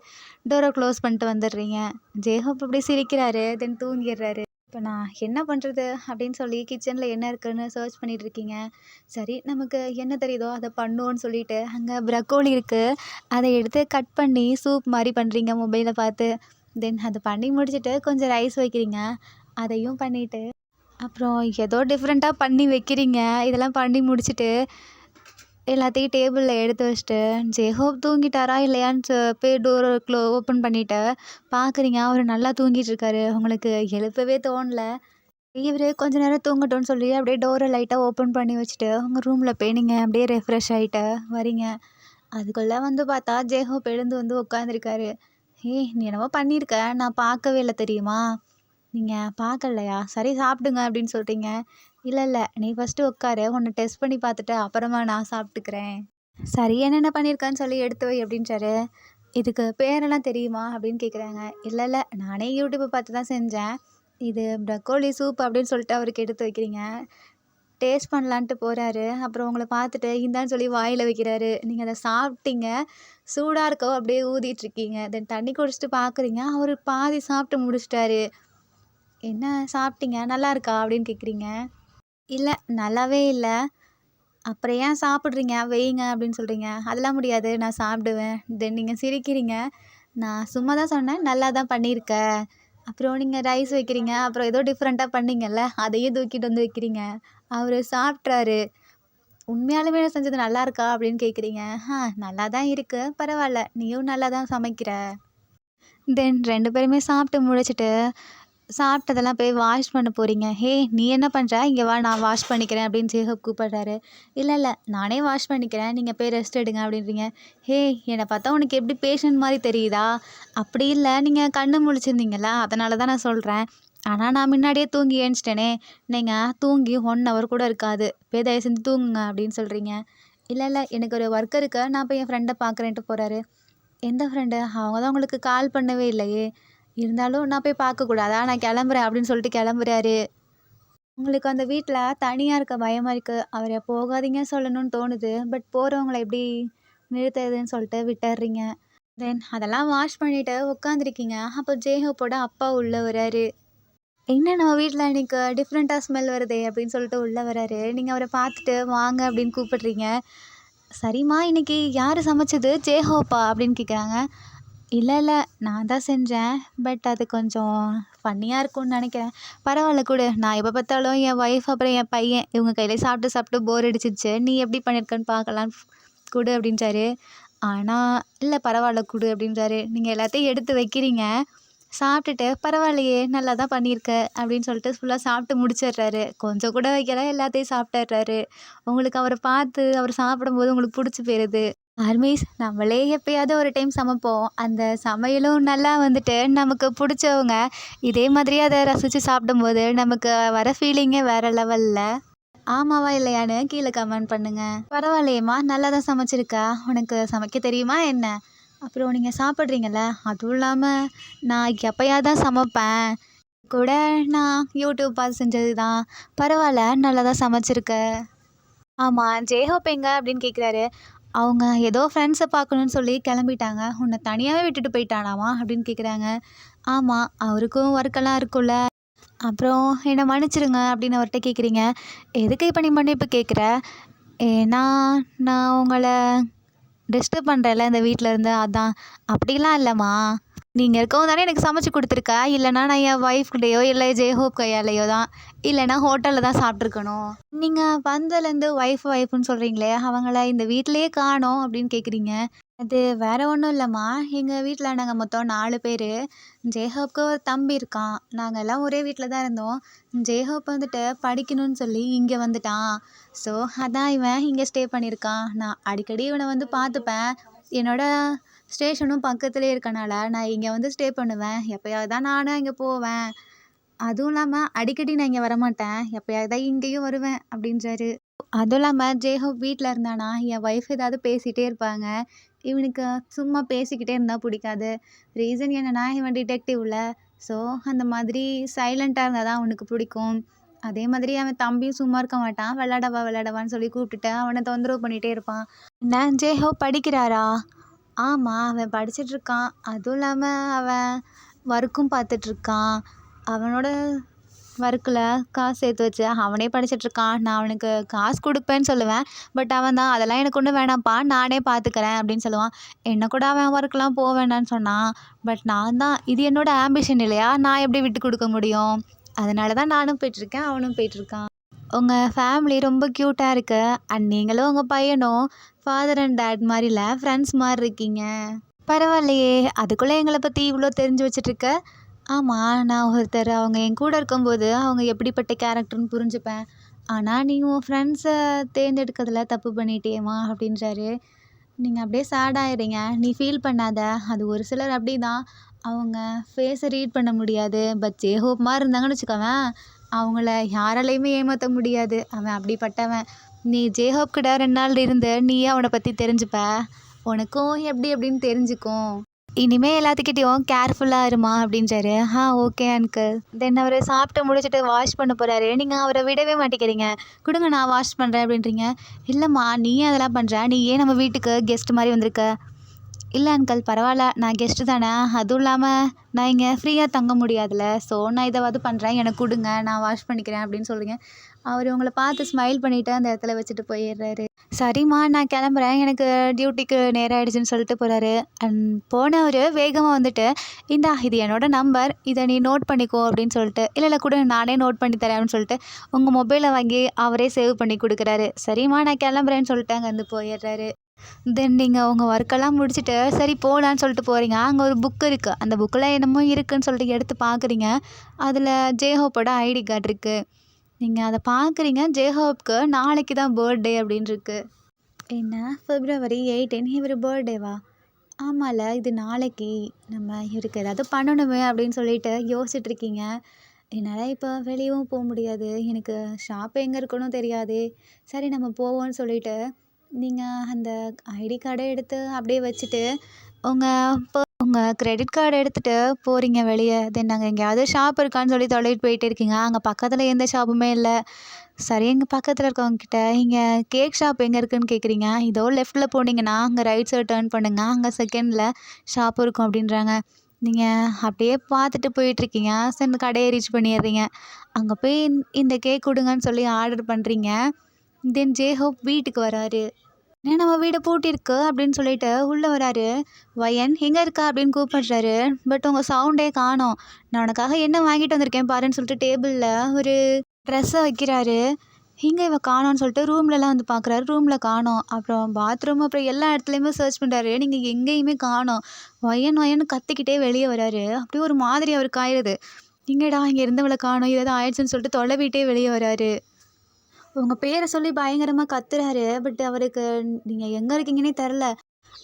டோரை க்ளோஸ் பண்ணிட்டு வந்துடுறீங்க. ஜேஹோப் அப்படி சிரிக்கிறாரு, தென் தூங்கிடுறாரு. இப்போ நான் என்ன பண்ணுறது அப்படின்னு சொல்லி கிச்சனில் என்ன இருக்குதுன்னு சர்ச் பண்ணிகிட்டு இருக்கீங்க. சரி நமக்கு என்ன தெரியுதோ அதை பண்ணுவோன்னு சொல்லிட்டு அங்கே ப்ரக்கோலி இருக்குது, அதை எடுத்து கட் பண்ணி சூப் மாதிரி பண்ணுறீங்க மொபைலை பார்த்து. தென் அதை பண்ணி முடிச்சுட்டு கொஞ்சம் ரைஸ் வைக்கிறீங்க, அதையும் பண்ணிவிட்டு அப்புறம் ஏதோ டிஃப்ரெண்ட்டாக பண்ணி வைக்கிறீங்க. இதெல்லாம் பண்ணி முடிச்சுட்டு எல்லாத்தையும் டேபிளில் எடுத்து வச்சுட்டு ஜேஹோப் தூங்கிட்டாரா இல்லையான்னு போய் டோரை ஓப்பன் பண்ணிவிட்டு பார்க்குறீங்க, அவர் நல்லா தூங்கிட்டு இருக்காரு. உங்களுக்கு எழுப்பவே தோணல. இவர் கொஞ்ச நேரம் தூங்கட்டும்னு சொல்லி அப்படியே டோரை லைட்டாக ஓப்பன் பண்ணி வச்சுட்டு உங்கள் ரூமில் போய் நீங்கள் அப்படியே ரெஃப்ரெஷ் ஆகிட்டு வரீங்க. அதுக்குள்ளே வந்து பார்த்தா ஜேஹோப் எழுந்து வந்து உட்காந்துருக்காரு. ஏய் நீ என்னவோ பண்ணியிருக்க, நான் பார்க்கவே இல்லை தெரியுமா? நீங்கள் பார்க்கலையா? சரி சாப்பிடுங்க அப்படின்னு சொல்கிறீங்க. இல்லை நீ ஃபஸ்ட்டு உட்காரு, உன்னை டெஸ்ட் பண்ணி பார்த்துட்டு அப்புறமா நான் சாப்பிட்டுக்கிறேன். சரி என்னென்ன பண்ணியிருக்கான்னு சொல்லி எடுத்து வை அப்படின்றாரு. இதுக்கு பேரெல்லாம் தெரியுமா அப்படின்னு கேட்குறாங்க. இல்லை நானே யூடியூப்பை பார்த்து தான் செஞ்சேன். இது ப்ரக்கோலி சூப் அப்படின்னு சொல்லிட்டு அவருக்கு எடுத்து வைக்கிறீங்க. டேஸ்ட் பண்ணலான்ட்டு போகிறாரு. அப்புறம் உங்களை பார்த்துட்டு இந்தான்னு சொல்லி வாயில் வைக்கிறாரு. நீங்கள் அதை சாப்பிட்டீங்க, சூடாக இருக்கோ அப்படியே ஊதிட்டுருக்கீங்க. தென் தண்ணி குடிச்சிட்டு பார்க்குறீங்க, அவர் பாதி சாப்பிட்டு முடிச்சிட்டாரு. என்ன சாப்பிட்டீங்க, நல்லா இருக்கா அப்படின்னு கேட்குறீங்க. இல்லை நல்லாவே இல்லை. அப்புறம் ஏன் சாப்பிட்றீங்க, வையுங்க அப்படின்னு சொல்கிறீங்க. அதெல்லாம் முடியாது, நான் சாப்பிடுவேன். தென் நீங்கள் சிரிக்கிறீங்க. நான் சும்மா தான் சொன்னேன், நல்லா தான் பண்ணியிருக்க. அப்புறம் நீங்கள் ரைஸ் வைக்கிறீங்க, அப்புறம் ஏதோ டிஃப்ரெண்ட்டாக பண்ணீங்கல்ல, அதையும் தூக்கிட்டு வந்து வைக்கிறீங்க. அவர் சாப்பிட்றாரு. உண்மையாலுமே செஞ்சது நல்லா இருக்கா அப்படின்னு கேட்குறீங்க. நல்லா தான் இருக்குது, பரவாயில்ல, நீயும் நல்லா தான் சமைக்கிற. தென் 2 பேருமே சாப்பிட்டு முடிச்சுட்டு சாப்பிட்டதெல்லாம் போய் வாஷ் பண்ண போகிறீங்க. ஹே நீ என்ன பண்ணுற, இங்கே வா நான் வாஷ் பண்ணிக்கிறேன் அப்படின்னு ஜேஹோப் கூப்பிட்றாரு. இல்லை நானே வாஷ் பண்ணிக்கிறேன், நீங்கள் போய் ரெஸ்ட் எடுங்க அப்படின்றீங்க. ஹே என்னை பார்த்தா உனக்கு எப்படி பேஷண்ட் மாதிரி தெரியுதா? அப்படி இல்லை, நீங்கள் கண்ணு முழிச்சிருந்தீங்களா, அதனால தான் நான் சொல்கிறேன். ஆனால் நான் முன்னாடியே தூங்கி ஏஞ்சிட்டேனே, நீங்கள் தூங்கி 1 hour கூட இருக்காது, போய் தயவு செஞ்சு தூங்குங்க அப்படின்னு சொல்கிறீங்க. இல்லை எனக்கு ஒரு ஒர்க் இருக்குது, நான் போய் என் ஃப்ரெண்டை பார்க்குறேன்ட்டு போகிறாரு. எந்த ஃப்ரெண்டு? அவங்க தான் உங்களுக்கு கால் பண்ணவே இல்லையே. இருந்தாலும் நான் போய் பார்க்கக்கூடாதா, நான் கிளம்புறேன் அப்படின்னு சொல்லிட்டு கிளம்புறாரு. உங்களுக்கு அந்த வீட்டில் தனியாக இருக்க பயமாக இருக்குது. அவரை போகாதீங்க சொல்லணும்னு தோணுது, பட் போகிறவங்கள எப்படி நிறுத்துறதுன்னு சொல்லிட்டு விட்டுறீங்க. தென் அதெல்லாம் வாஷ் பண்ணிவிட்டு உட்காந்துருக்கீங்க. அப்போ ஜேஹோப்போட அப்பா உள்ளே வராரு. என்ன நம்ம வீட்டில் இன்றைக்கி டிஃப்ரெண்ட்டாக ஸ்மெல் வருதே அப்படின்னு சொல்லிட்டு உள்ளே வராரு. நீங்கள் அவரை பார்த்துட்டு வாங்க அப்படின்னு கூப்பிட்றீங்க. சரிம்மா இன்னைக்கு யார் சமைச்சது, ஜேஹோப்பா அப்படின்னு கேட்குறாங்க. இல்லை நான் தான் செஞ்சேன், பட் அது கொஞ்சம் ஃபன்னியாக இருக்கும்னு நினைக்கிறேன். பரவாயில்ல கொடு, நான் எப்போ பார்த்தாலும் என் ஒய்ஃப் அப்புறம் என் பையன் இவங்க கையிலே சாப்பிட்டு சாப்பிட்டு போர் அடிச்சிச்சு, நீ எப்படி பண்ணியிருக்கன்னு பார்க்கலாம், கொடு அப்படின்றாரு. ஆனால் இல்லை பரவாயில்ல கொடு அப்படின்றாரு. நீங்கள் எல்லாத்தையும் எடுத்து வைக்கிறீங்க. சாப்பிட்டுட்டு பரவாயில்லையே நல்லா தான் பண்ணியிருக்க அப்படின்னு சொல்லிட்டு ஃபுல்லாக சாப்பிட்டு முடிச்சிடுறாரு. கொஞ்சம் கூட வைக்கல, எல்லாத்தையும் சாப்பிட்டுறாரு. உங்களுக்கு அவரை பார்த்து அவர் சாப்பிடும்போது உங்களுக்கு பிடிச்சி போயிடுது. ஆர்மீஸ் நம்மளே எப்பயாவது ஒரு டைம் சமைப்போம், அந்த சமையலும் நல்லா வந்துட்டு நமக்கு பிடிச்சவங்க இதே மாதிரி அதை ரசித்து சாப்பிடும்போது நமக்கு வர ஃபீலிங்கே வேறு லெவலில். ஆமாவா இல்லையான்னு கீழே கமெண்ட் பண்ணுங்கள். பரவாயில்லையேம்மா நல்லா தான் சமைச்சிருக்கா, உனக்கு சமைக்க தெரியுமா என்ன? அப்புறம் நீங்கள் சாப்பிட்றீங்கள, அதுவும் இல்லாமல் நான் எப்போயாவது தான் சமைப்பேன் கூட, நான் யூடியூப் பார்த்து செஞ்சது தான். பரவாயில்ல நல்லா தான் சமைச்சிருக்க. ஆமாம் ஜேஹோப் எங்க அப்படின்னு கேட்குறாரு. அவங்க ஏதோ ஃப்ரெண்ட்ஸை பார்க்கணுன்னு சொல்லி கிளம்பிட்டாங்க, உன்னை தனியாகவே விட்டுட்டு போயிட்டானாமா அப்படின்னு கேட்குறாங்க. ஆமாம் அவருக்கும் ஒர்க்கெல்லாம் இருக்குல்ல, அப்புறம் என்னை மன்னிச்சிடுங்க அப்படின்னு அவர்கிட்ட கேட்குறீங்க. எதுக்கு இப்போ நீ மன்னிப்பு கேட்குற? ஏன்னா நான் உங்களை டிஸ்டர்ப் பண்ணுறேன்ல இந்த வீட்டில் இருந்து அதான். அப்படிலாம் இல்லைம்மா. நீங்கள் இருக்கவும் தானே எனக்கு சமைச்சு கொடுத்துருக்க. இல்லைனா நான் என் ஒய்ஃப் கூடயோ இல்லை ஜெய்ஹோப் கையாலேயோ தான், இல்லைனா ஹோட்டலில் தான் சாப்பிட்ருக்கணும். நீங்கள் வந்ததுலேருந்து ஒய்ஃப்னு சொல்கிறீங்களே, அவங்கள இந்த வீட்டிலேயே காணோம் அப்படின்னு கேட்குறீங்க. அது வேற ஒன்றும் இல்லைம்மா. எங்கள் வீட்டில் நாங்கள் மொத்தம் 4 பேர். ஜெய்ஹோப்க்கு ஒரு தம்பி இருக்கான். நாங்கள் எல்லாம் ஒரே வீட்டில் தான் இருந்தோம். ஜெய்ஹோப் வந்துட்டு படிக்கணும்னு சொல்லி இங்கே வந்துட்டான். ஸோ அதான் இவன் இங்கே ஸ்டே பண்ணியிருக்கான். நான் அடிக்கடி இவனை வந்து பார்த்துப்பேன். என்னோட ஸ்டேஷனும் பக்கத்துலேயே இருக்கனால நான் இங்கே வந்து ஸ்டே பண்ணுவேன். எப்போயாவது தான் நானும் இங்கே போவேன். அதுவும் இல்லாமல் அடிக்கடி நான் இங்கே வரமாட்டேன். எப்போயாவது தான் இங்கேயும் வருவேன் அப்படின்றாரு. அதுவும் இல்லாமல் ஜேஹோப் வீட்டில் இருந்தானா என் ஒய்ஃப் ஏதாவது பேசிகிட்டே இருப்பாங்க. இவனுக்கு சும்மா பேசிக்கிட்டே இருந்தால் பிடிக்காது. ரீசன் என்னென்னா இவன் டிடெக்டிவ்ல. ஸோ அந்த மாதிரி சைலண்ட்டாக இருந்தால் தான் அவனுக்கு பிடிக்கும். அதே மாதிரி அவன் தம்பியும் சும்மா இருக்க மாட்டான். விளையாடவான்னு சொல்லி கூப்பிட்டுட்டு அவனை தொந்தரவு பண்ணிகிட்டே இருப்பான். என்ன ஜேஹோப் படிக்கிறாரா? ஆமாம், அவன் படிச்சிட்ருக்கான். அதுவும் இல்லாமல் அவன் ஒர்க்கும் பார்த்துட்ருக்கான். அவனோட ஒர்க்கில் காசு சேர்த்து வச்சு அவனே படிச்சிட்ருக்கான். நான் அவனுக்கு காசு கொடுப்பேன்னு சொல்லுவேன். பட் அவன் தான் அதெல்லாம் எனக்கு ஒன்றும் வேணாம்ப்பா, நானே பார்த்துக்கிறேன் அப்படின்னு சொல்லுவான். என்ன கூட அவன் ஒர்க்கெலாம் போக வேணான்னு சொன்னான். பட் நான் தான் இது என்னோடய ஆம்பிஷன் இல்லையா, நான் எப்படி விட்டு கொடுக்க முடியும்? அதனால தான் நானும் போயிட்டுருக்கேன், அவனும் போயிட்டுருக்கான். உங்கள் ஃபேமிலி ரொம்ப க்யூட்டாக இருக்கு. அண்ட் நீங்களும் உங்கள் பையனும் ஃபாதர் அண்ட் டேட் மாதிரில ஃப்ரெண்ட்ஸ் மாதிரி இருக்கீங்க. பரவாயில்லையே, அதுக்குள்ளே எங்களை பற்றி இவ்வளோ தெரிஞ்சு வச்சிட்ருக்க. ஆமாம், நான் ஒருத்தர் அவங்க என் கூட இருக்கும்போது அவங்க எப்படிப்பட்ட கேரக்டர்னு புரிஞ்சுப்பேன். ஆனால் நீ உன் ஃப்ரெண்ட்ஸை தேர்ந்தெடுக்கிறதுல தப்பு பண்ணிட்டேம்மா அப்படின்றாரு. நீங்கள் அப்படியே சேட் ஆயிடுறீங்க. நீ ஃபீல் பண்ணாத. அது ஒரு சிலர் அப்படி தான். அவங்க ஃபேஸை ரீட் பண்ண முடியாது. பட் ஜேஹோப் மாதிரி இருந்தாங்கன்னு வச்சுக்கோவேன், அவங்கள யாராலையுமே ஏமாற்ற முடியாது. அவன் அப்படிப்பட்டவன். நீ ஜேஹோப் கிட்ட 2 நாள் இருந்து நீயே அவனை பற்றி தெரிஞ்சுப்ப. உனக்கும் எப்படி எப்படின்னு தெரிஞ்சுக்கும். இனிமேல் எல்லாத்துக்கிட்டேயும் கேர்ஃபுல்லாக இருமா அப்படின்றாரு. Okay uncle. தென் அவர் சாப்பிட்டு முடிச்சுட்டு வாஷ் பண்ண போகிறாரு. நீங்கள் அவரை விடவே மாட்டேங்கிறீங்க. கொடுங்க நான் வாஷ் பண்ணுறேன் அப்படின்றீங்க. இல்லைம்மா, நீ அதெல்லாம் பண்ணுற. நீ ஏன் நம்ம வீட்டுக்கு கெஸ்ட் மாதிரி வந்திருக்க? இல்லை அங்கிள், பரவாயில்ல, நான் கெஸ்ட்டு தானே. அதுவும் இல்லாமல் நான் இங்கே ஃப்ரீயாக தங்க முடியாதுல்ல. ஸோ நான் இதாவது பண்ணுறேன், எனக்கு கொடுங்க, நான் வாஷ் பண்ணிக்கிறேன் அப்படின்னு சொல்கிறீங்க. அவர் உங்களை பார்த்து ஸ்மைல் பண்ணிவிட்டு அந்த இடத்துல வச்சுட்டு போயிடுறாரு. சரிம்மா, நான் கிளம்புறேன், எனக்கு டியூட்டிக்கு நேரம் ஆகிடுச்சின்னு சொல்லிட்டு போகிறாரு. அண்ட் போனவர் வேகமாக வந்துட்டு, இந்தா இது என்னோட நம்பர், இதை நீ நோட் பண்ணிக்கோ அப்படின்னு சொல்லிட்டு, இல்லை கூட நானே நோட் பண்ணி தரேன் அப்படின்னு சொல்லிட்டு உங்கள் மொபைலை வாங்கி அவரே சேவ் பண்ணி கொடுக்குறாரு. சரிம்மா நான் கிளம்புறேன்னு சொல்லிட்டு அங்கேருந்து போயிடுறாரு. தென் நீங்கள் உங்கள் ஒர்க்கெல்லாம் முடிச்சுட்டு சரி போகலான்னு சொல்லிட்டு போகிறீங்க. அங்கே ஒரு புக் இருக்குது. அந்த புக்கில் என்னமோ இருக்குதுன்னு சொல்லிட்டு எடுத்து பார்க்குறீங்க. அதில் ஜேஹோப்போட ஐடி கார்டு இருக்குது. நீங்கள் அதை பார்க்குறீங்க. ஜேஹோப்க்கு நாளைக்கு தான் பர்த்டே அப்படின்னு இருக்கு. என்ன, February 18 இவர் பர்த்டேவா? ஆமாம்ல, இது நாளைக்கு. நம்ம இவருக்கு ஏதாவது பண்ணணுமே அப்படின்னு சொல்லிட்டு யோசிச்சுட்ருக்கீங்க. என்னால் இப்போ வெளியவும் போக முடியாது. எனக்கு ஷாப் எங்கே இருக்குன்னு தெரியாது. சரி நம்ம போவோம்னு சொல்லிட்டு நீங்கள் அந்த ஐடி கார்டை எடுத்து அப்படியே வச்சுட்டு உங்கள் கிரெடிட் கார்டு எடுத்துகிட்டு போகிறீங்க வெளியே. தென் நாங்கள் எங்கேயாவது ஷாப் இருக்கான்னு சொல்லி தொலைவிட்டு போயிட்டே இருக்கீங்க. அங்கே பக்கத்தில் எந்த ஷாப்புமே இல்லை. சரி, எங்கள் பக்கத்தில் இருக்கவங்கக்கிட்ட இங்கே கேக் ஷாப் எங்கே இருக்குதுன்னு கேட்குறீங்க. இதோ லெஃப்ட்டில் போனீங்கன்னா அங்கே ரைட் சைடு டேர்ன் பண்ணுங்கள், அங்கே செகண்டில் ஷாப் இருக்கும் அப்படின்றாங்க. நீங்கள் அப்படியே பார்த்துட்டு போயிட்டுருக்கீங்க. சரி இந்த கடையை ரீச் பண்ணிடுறீங்க. அங்கே போய் இந்த கேக் கொடுங்கன்னு சொல்லி ஆர்டர் பண்ணுறீங்க. தென் ஜேஹோப் வீட்டுக்கு வராரு. ஏன் நம்ம வீடை பூட்டியிருக்கு அப்படின்னு சொல்லிட்டு உள்ளே வராரு. வயன் எங்கே இருக்கா அப்படின்னு கூப்பிடுறாரு. பட் உங்கள் சவுண்டே காணோம். நான் உனக்காக என்ன வாங்கிட்டு வந்திருக்கேன் பாருன்னு சொல்லிட்டு டேபிளில் ஒரு ட்ரெஸ்ஸை வைக்கிறாரு. இங்கே இவ காணோன்னு சொல்லிட்டு ரூம்லலாம் வந்து பார்க்குறாரு. ரூமில் காணோம். அப்புறம் பாத்ரூம், அப்புறம் எல்லா இடத்துலையுமே சர்ச் பண்ணுறாரு. நீங்கள் எங்கேயுமே காணோம். வயன்னு கத்திக்கிட்டே வெளியே வராரு. அப்படியே ஒரு மாதிரி அவருக்கு ஆயிடுது. எங்கடா இங்கே இருந்தவளை காணோம், ஏதாவது ஆயிடுச்சுன்னு சொல்லிட்டு தொலைவிட்டே வெளியே வராரு. உங்கள் பேரை சொல்லி பயங்கரமாக கத்துறாரு. பட் அவருக்கு நீங்கள் எங்கே இருக்கீங்கன்னே தெரில.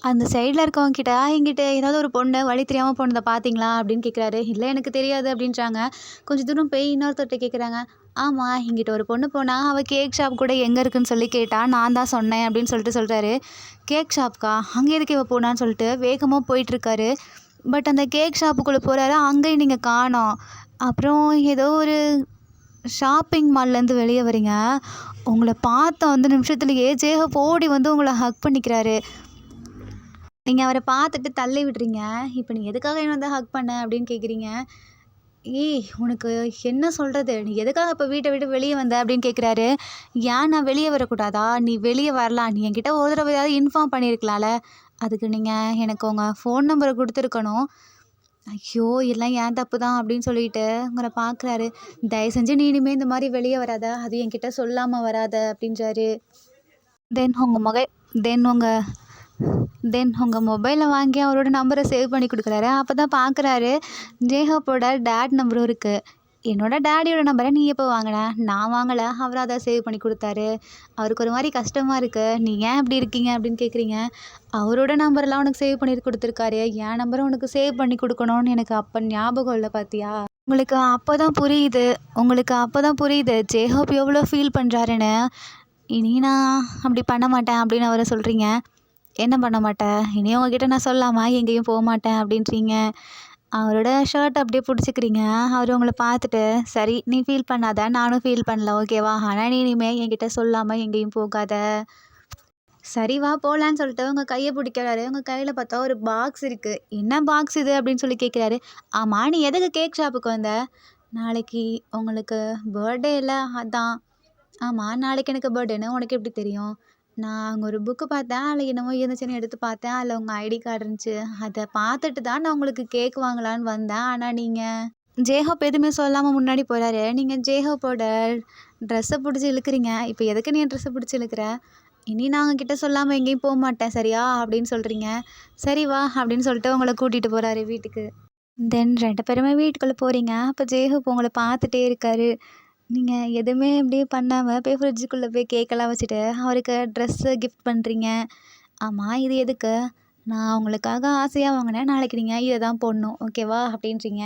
அந்த சைடில் இருக்கவங்கக்கிட்ட எங்கிட்ட ஏதாவது ஒரு பொண்ணு வழி தெரியாமல் போனதை பார்த்தீங்களா அப்படின்னு கேட்குறாரு. இல்லை எனக்கு தெரியாது அப்படின்றாங்க. கொஞ்சம் தூரம் போய் இன்னொருத்தர்கிட்ட கேட்குறாங்க. ஆமாம், இங்கிட்ட ஒரு பொண்ணு போனால் அவள் கேக் ஷாப் கூட எங்கே இருக்குன்னு சொல்லி கேட்டா, நான் தான் சொன்னேன் அப்படின்னு சொல்லிட்டு சொல்கிறாரு. கேக் ஷாப்க்கா? அங்கே எதுக்கு இவ போனான்னு சொல்லிட்டு வேகமாக போயிட்டுருக்காரு. பட் அந்த கேக் ஷாப்புக்குள்ளே போகிறாரு. அங்கேயும் நீங்கள் காணோம். அப்புறம் ஏதோ ஒரு ஷாப்பிங் மால்லேருந்து வெளியே வரீங்க. உங்களை பார்த்த அந்த நிமிஷத்துலேயே ஜேஹோப் ஓடி வந்து உங்களை ஹக் பண்ணிக்கிறாரு. நீங்கள் அவரை பார்த்துட்டு தள்ளி விடுறீங்க. இப்போ நீ எதுக்காக என்ன வந்து ஹக் பண்ண அப்படின்னு கேட்குறீங்க. ஏய் உனக்கு என்ன சொல்கிறது, நீ எதுக்காக இப்போ வீட்டை விட்டு வெளியே வந்த அப்படின்னு கேட்குறாரு. ஏன் நான் வெளியே வரக்கூடாதா? நீ வெளியே வரலாம், நீ என்கிட்ட ஒரு தடவையாவது இன்ஃபார்ம் பண்ணியிருக்கலாம்ல, அதுக்கு நீங்கள் எனக்கு உங்கள் ஃபோன் நம்பரை கொடுத்துருக்கணும். ஐயோ எல்லாம் ஏன் தப்பு தான் அப்படின்னு சொல்லிட்டு உங்களை பார்க்குறாரு. தயவு செஞ்சு நீ இனிமேல் இந்த மாதிரி வெளியே வராத, அது என்கிட்ட சொல்லாமல் வராத அப்படின்றாரு. தென் உங்கள் உங்கள் மொபைலை வாங்கி அவரோட நம்பரை சேவ் பண்ணி கொடுக்குறாரு. அப்போ தான் பார்க்குறாரு ஜேஹப்போட டேட் நம்பரும் இருக்குது. என்னோட டேடியோட நம்பரை நீ எப்போ வாங்கின? நான் வாங்கலை, அவர் அதை சேவ் பண்ணி கொடுத்தாரு. அவருக்கு ஒரு மாதிரி கஷ்டமாக இருக்குது. நீ ஏன் இப்படி இருக்கீங்க அப்படின்னு கேட்குறீங்க. அவரோட நம்பரெல்லாம் உனக்கு சேவ் பண்ணி கொடுத்துருக்காரு, என் நம்பரை உனக்கு சேவ் பண்ணி கொடுக்கணும்னு எனக்கு அப்போ ஞாபகம் இல்லை பார்த்தியா? உங்களுக்கு அப்போ தான் புரியுது ஜேஹப் எவ்வளோ ஃபீல் பண்ணுறாருன்னு. இனி நான் அப்படி பண்ண மாட்டேன் அப்படின்னு அவரை சொல்கிறீங்க. என்ன பண்ண மாட்டேன்? இனி உங்ககிட்ட நான் சொல்லாமல் எங்கேயும் போக மாட்டேன் அப்படின்றீங்க. அவரோட ஷர்ட் அப்படியே பிடிச்சிக்கிறீங்க. அவர் உங்களை பார்த்துட்டு, சரி நீ ஃபீல் பண்ணாத, நானும் ஃபீல் பண்ணல ஓகேவா, ஆனால் நீ இனிமேல் என்கிட்ட சொல்லாமல் எங்கேயும் போகாத, சரி வா போகலான்னு சொல்லிட்டு உங்கள் கையை பிடிக்கிறாரு. உங்கள் கையில் பார்த்தா ஒரு பாக்ஸ் இருக்குது. என்ன பாக்ஸ் இது அப்படின்னு சொல்லி கேட்குறாரு. ஆமாம் நீ எதுக்கு கேக் ஷாப்புக்கு வந்த? நாளைக்கு உங்களுக்கு பர்த்டே இல்லை அதான். ஆமாம் நாளைக்கு எனக்கு பர்த்டேன்னு உனக்கு எப்படி தெரியும்? நான் அங்கே ஒரு புக்கு பார்த்தேன், அதில் என்னமோ இருந்துச்சுன்னு எடுத்து பார்த்தேன், அதில் உங்கள் ஐடி கார்டு இருந்துச்சு, அதை பார்த்துட்டு தான் நான் உங்களுக்கு கேக் வாங்கலான்னு வந்தேன். ஆனால் நீங்கள் ஜேஹப் எதுவுமே சொல்லாமல் முன்னாடி போகிறாரு. நீங்கள் ஜேஹப்போட ட்ரெஸ்ஸை பிடிச்சி இழுக்கிறீங்க. இப்போ எதுக்கு நீ ட்ரெஸ்ஸை பிடிச்சி இழுக்கிற? இனி நான் உங்ககிட்ட சொல்லாமல் எங்கேயும் போக மாட்டேன் சரியா அப்படின்னு சொல்கிறீங்க. சரி வா அப்படின்னு சொல்லிட்டு உங்களை கூட்டிகிட்டு போகிறாரு வீட்டுக்கு. தென் 2 பேருமே வீட்டுக்குள்ளே போகிறீங்க. அப்போ ஜேஹப் உங்களை பார்த்துட்டே இருக்காரு. நீங்கள் எதுவுமே இப்படியே பண்ணாமல் போய் ஃப்ரிட்ஜுக்குள்ளே போய் கேக்கெல்லாம் வச்சுட்டு அவருக்கு ட்ரெஸ்ஸு கிஃப்ட் பண்ணுறீங்க. ஆமாம் இது எதுக்கு? நான் உங்களுக்காக ஆசையாக வாங்கினேன், நாளைக்கு நீங்கள் இதை தான் போடணும் ஓகேவா அப்படின்றீங்க.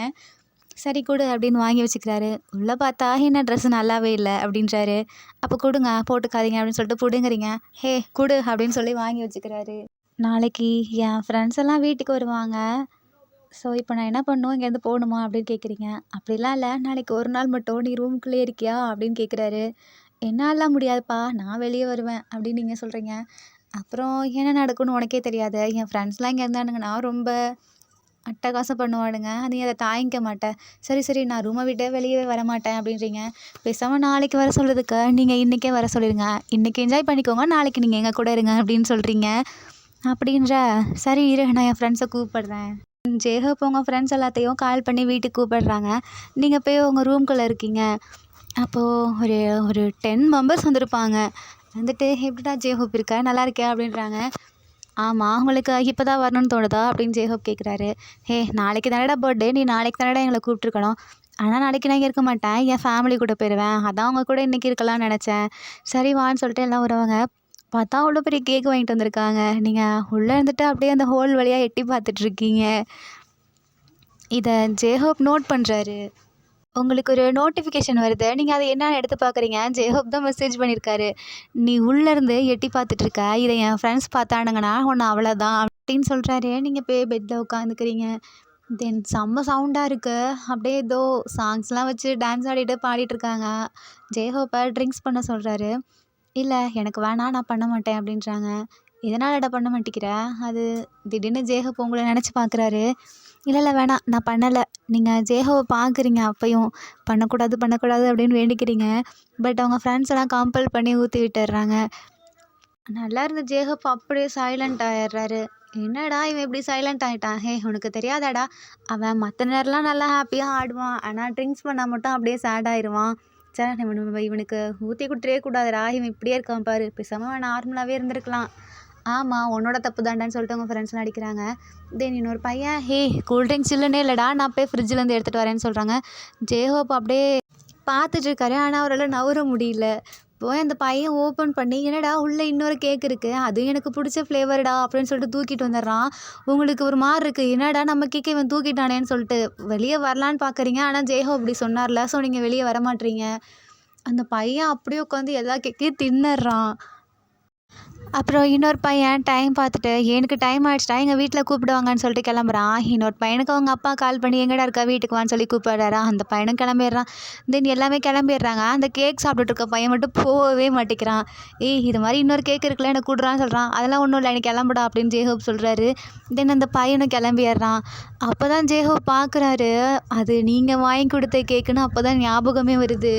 சரி கொடு அப்படின்னு வாங்கி வச்சுக்கிறாரு. உள்ளே பார்த்தா என்ன ட்ரெஸ்ஸு நல்லாவே இல்லை அப்படின்றாரு. அப்போ கொடுங்க போட்டுக்காதீங்க அப்படின்னு சொல்லிட்டு பிடுங்குறீங்க. ஹே கொடு அப்படின்னு சொல்லி வாங்கி வச்சுக்கிறாரு. நாளைக்கு என் ஃப்ரெண்ட்ஸ் எல்லாம் வீட்டுக்கு வருவாங்க. ஸோ இப்போ நான் என்ன பண்ணணும், இங்கேருந்து போகணுமா அப்படின்னு கேட்குறீங்க. அப்படிலாம் இல்லை, நாளைக்கு ஒரு நாள் மட்டும் நீ ரூமுக்குள்ளே இருக்கியா அப்படின்னு கேட்குறாரு. என்னாலாம் முடியாதுப்பா, நான் வெளியே வருவேன் அப்படின்னு நீங்கள் சொல்கிறீங்க. அப்புறம் என்ன நடக்கும்னு உனக்கே தெரியாது, என் ஃப்ரெண்ட்ஸ்லாம் இங்கே இருந்தானுங்கன்னா ரொம்ப அட்டகாசம் பண்ணுவானுங்க, நீ அதை தாங்கிக்க மாட்டேன். சரி சரி நான் ரூமை விட்டே வெளியவே வரமாட்டேன் அப்படின்றீங்க. பேசாமல் நாளைக்கு வர சொல்கிறதுக்கு நீங்கள் இன்றைக்கே வர சொல்லிடுங்க, இன்றைக்கி என்ஜாய் பண்ணிக்கோங்க, நாளைக்கு நீங்கள் எங்கள் கூட இருங்க அப்படின்னு சொல்கிறீங்க. அப்படின்ற சரி இரு நான் என் ஃப்ரெண்ட்ஸை கூப்பிடுறேன். ஜேஹப் உங்கள் ஃப்ரெண்ட்ஸ் எல்லாத்தையும் கால் பண்ணி வீட்டுக்கு கூப்பிடுறாங்க. நீங்கள் போய் உங்கள் ரூம்குள்ளே இருக்கீங்க. அப்போது ஒரு ஒரு 10 மெம்பர்ஸ் வந்திருப்பாங்க. வந்துட்டு எப்படிடா ஜேஹப் இருக்க, நல்லா இருக்கே அப்படின்றாங்க. ஆமாம் உங்களுக்கு இப்போ தான் வரணும்னு தோணுதா அப்படின்னு ஜேஹப் கேட்குறாரு. ஹே நாளைக்கு தானடா பர்த்டே, நீ நாளைக்கு தானடா எங்களை கூப்பிட்ருக்கணும். ஆனால் நாளைக்கு நான் இங்கே இருக்க மாட்டேன், என் ஃபேமிலி கூட போயிடுவேன், அதான் அவங்க கூட இன்றைக்கி இருக்கலாம்னு நினச்சேன். சரி வான்னு சொல்லிட்டு எல்லாம் வருவாங்க. பார்த்தா அவ்வளோ பெரிய கேக் வாங்கிட்டு வந்திருக்காங்க. நீங்கள் உள்ளே இருந்துட்டு அப்படியே அந்த ஹோல் வழியாக எட்டி பார்த்துட்ருக்கீங்க. இதை ஜேஹப் நோட் பண்ணுறாரு. உங்களுக்கு ஒரு நோட்டிஃபிகேஷன் வருது, நீங்கள் அதை என்னன்னு எடுத்து பார்க்குறீங்க. ஜேஹப் தான் மெசேஜ் பண்ணியிருக்காரு. நீ உள்ளேருந்து எட்டி பார்த்துட்ருக்க, இதை என் ஃப்ரெண்ட்ஸ் பார்த்தானுங்கன்னா ஒன்று அவ்வளோதான் அப்படின்னு சொல்கிறாரு. நீங்கள் போய் பெட்டில் உட்காந்துக்கிறீங்க. தென் செம்ம சவுண்டாக இருக்குது. அப்படியே ஏதோ சாங்ஸ்லாம் வச்சு டான்ஸ் ஆடிட்டு பாடிட்டுருக்காங்க. ஜேஹப்பை ட்ரிங்க்ஸ் பண்ண சொல்கிறாரு. இல்லை எனக்கு வேணாம், நான் பண்ண மாட்டேன் அப்படின்றாங்க. எதனாலடா பண்ண மாட்டேங்கிற? அது திடீர்னு ஜேஹப் உங்களை நினச்சி பார்க்குறாரு. இல்லை இல்லை வேணாம் நான் பண்ணலை. நீங்கள் ஜேஹவை பார்க்குறீங்க, அப்பையும் பண்ணக்கூடாது பண்ணக்கூடாது அப்படின்னு வேண்டிக்கிறீங்க. பட் அவங்க ஃப்ரெண்ட்ஸ் எல்லாம் கம்பல் பண்ணி ஊற்றி விட்டுடுறாங்க. நல்லா இருந்த ஜேஹப் அப்படியே சைலண்ட் ஆயிடுறாரு. என்னடா இவன் இப்படி சைலண்ட் ஆகிட்டான்? ஹே உனக்கு தெரியாதாடா, அவன் மற்ற நேரம்லாம் நல்லா ஹாப்பியாக ஆடுவான், ஆனால் ட்ரிங்க்ஸ் பண்ணால் மட்டும் அப்படியே சேட் ஆயிடுவான். சார் இவனுக்கு ஊற்றி கொடுத்துடவே கூடாதுடா, இவன் இப்படியே இருக்கான் பாரு, பேசாமல் அவன் நார்மலாகவே இருந்திருக்கலாம். ஆமாம் உன்னோட தப்பு தாண்டான்னு சொல்லிட்டு உங்கள் ஃப்ரெண்ட்ஸ்லாம் அடிக்கிறாங்க. தென் இன்னொரு பையன், ஹே கூல் ட்ரிங்க்ஸ் இல்லைன்னே இல்லைடா, நான் போய் ஃப்ரிட்ஜிலேருந்து எடுத்துகிட்டு வரேன்னு சொல்கிறாங்க. ஜேஹோப் அப்படியே பார்த்துட்ருக்காரு, ஆனால் அவரால் நவர முடியல. போய் அந்த பையன் ஓப்பன் பண்ணி, என்னடா உள்ளே இன்னொரு கேக் இருக்குது, அதுவும் எனக்கு பிடிச்ச ஃப்ளேவர்டா அப்படின்னு சொல்லிட்டு தூக்கிட்டு வந்துடுறான். உங்களுக்கு ஒரு மாதிரி இருக்குது, என்னடா நம்ம கேக்கை இவன் தூக்கிட்டானேன்னு சொல்லிட்டு வெளியே வரலான்னு பார்க்குறீங்க. ஆனால் ஜேஹோ அப்படி சொன்னார்ல, ஸோ நீங்கள் வெளியே வர மாட்டீங்க. அந்த பையன் அப்படியே உட்காந்து எல்லா கேக்கையும் தின்னுறான். அப்புறம் இன்னொரு பையன் டைம் பார்த்துட்டு எனக்கு டைம் ஆயிடுச்சுடா எங்கள் வீட்டில் கூப்பிடுவாங்கன்னு சொல்லிட்டு கிளம்புறான். இன்னொரு பையனுக்கு அவங்க அப்பா கால் பண்ணி எங்கடா இருக்கா வீட்டுக்கு வான்னு சொல்லி கூப்பிடுறாரா. அந்த பையனும் கிளம்பிடுறான். தென் எல்லாமே கிளம்பிடுறாங்க. அந்த கேக் சாப்பிட்டுட்டு இருக்க பையன் மட்டும் போகவே மாட்டேங்கிறான். இது மாதிரி இன்னொரு கேக் இருக்குல்ல எனக்கு கூடுறான்னு சொல்கிறான். அதெல்லாம் ஒன்றும் இல்லை எனக்கு கிளம்புடா அப்படின்னு ஜேஹோப் சொல்கிறாரு. தென் அந்த பையனும் கிளம்பிடுறான். அப்போ தான் ஜேஹோப் பார்க்குறாரு, அது நீங்கள் வாங்கி கொடுத்த கேக்குன்னு அப்போ தான் ஞாபகமே வருது.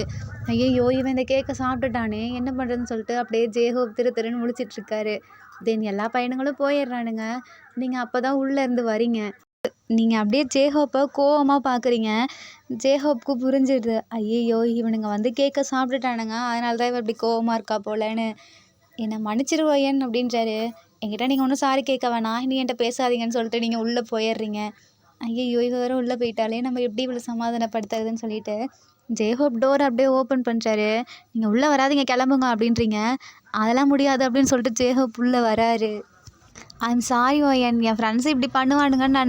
ஐயையோ! இவன் இந்த கேக்க சாப்பிட்டுட்டானே! என்ன பண்ணுறதுன்னு சொல்லிட்டு அப்படியே ஜேஹோப் திரு திருன்னு முழிச்சிட்ருக்காரு. தென் எல்லா பையனுங்களும் போயிடுறானுங்க. நீங்க அப்போ தான் உள்ளேருந்து வரீங்க. நீங்க அப்படியே ஜேஹோப்ப கோவமா பார்க்குறீங்க. ஜேஹோப்க்கு புரிஞ்சிடுது. ஐயையோ! இவனுங்க வந்து கேக்க சாப்பிட்டுட்டானுங்க. அதனால தான் இவ இப்படி கோவமா இருக்கா போலன்னு. "என்ன மன்னிச்சிரு ஒயன்" அப்படின்றாரு. என்கிட்ட நீங்க ஒன்றும் சாரி கேட்க வேணாம். இனி என்ட்ட பேசாதீங்கன்னு சொல்லிட்டு நீங்க உள்ளே போயிடுறீங்க. ஐயையோ! இவ வேற உள்ளே போயிட்டாளே! நம்ம எப்படி இவள சமாதானப்படுத்துறதுன்னு சொல்லிட்டு ஜேஹோப் டோர அப்படியே ஓப்பன் பண்ணுறாரு. "நீங்க உள்ளே வராதீங்க கிளம்புங்க" அப்படின்றீங்க. "அதெல்லாம் முடியாது" அப்படின்னு சொல்லிட்டு ஜேஹோப் உள்ளே வராரு. சாரி ஒயன் என் ஃப்ரெண்ட்ஸ் இப்படி பண்ணுவானுங்கன்னு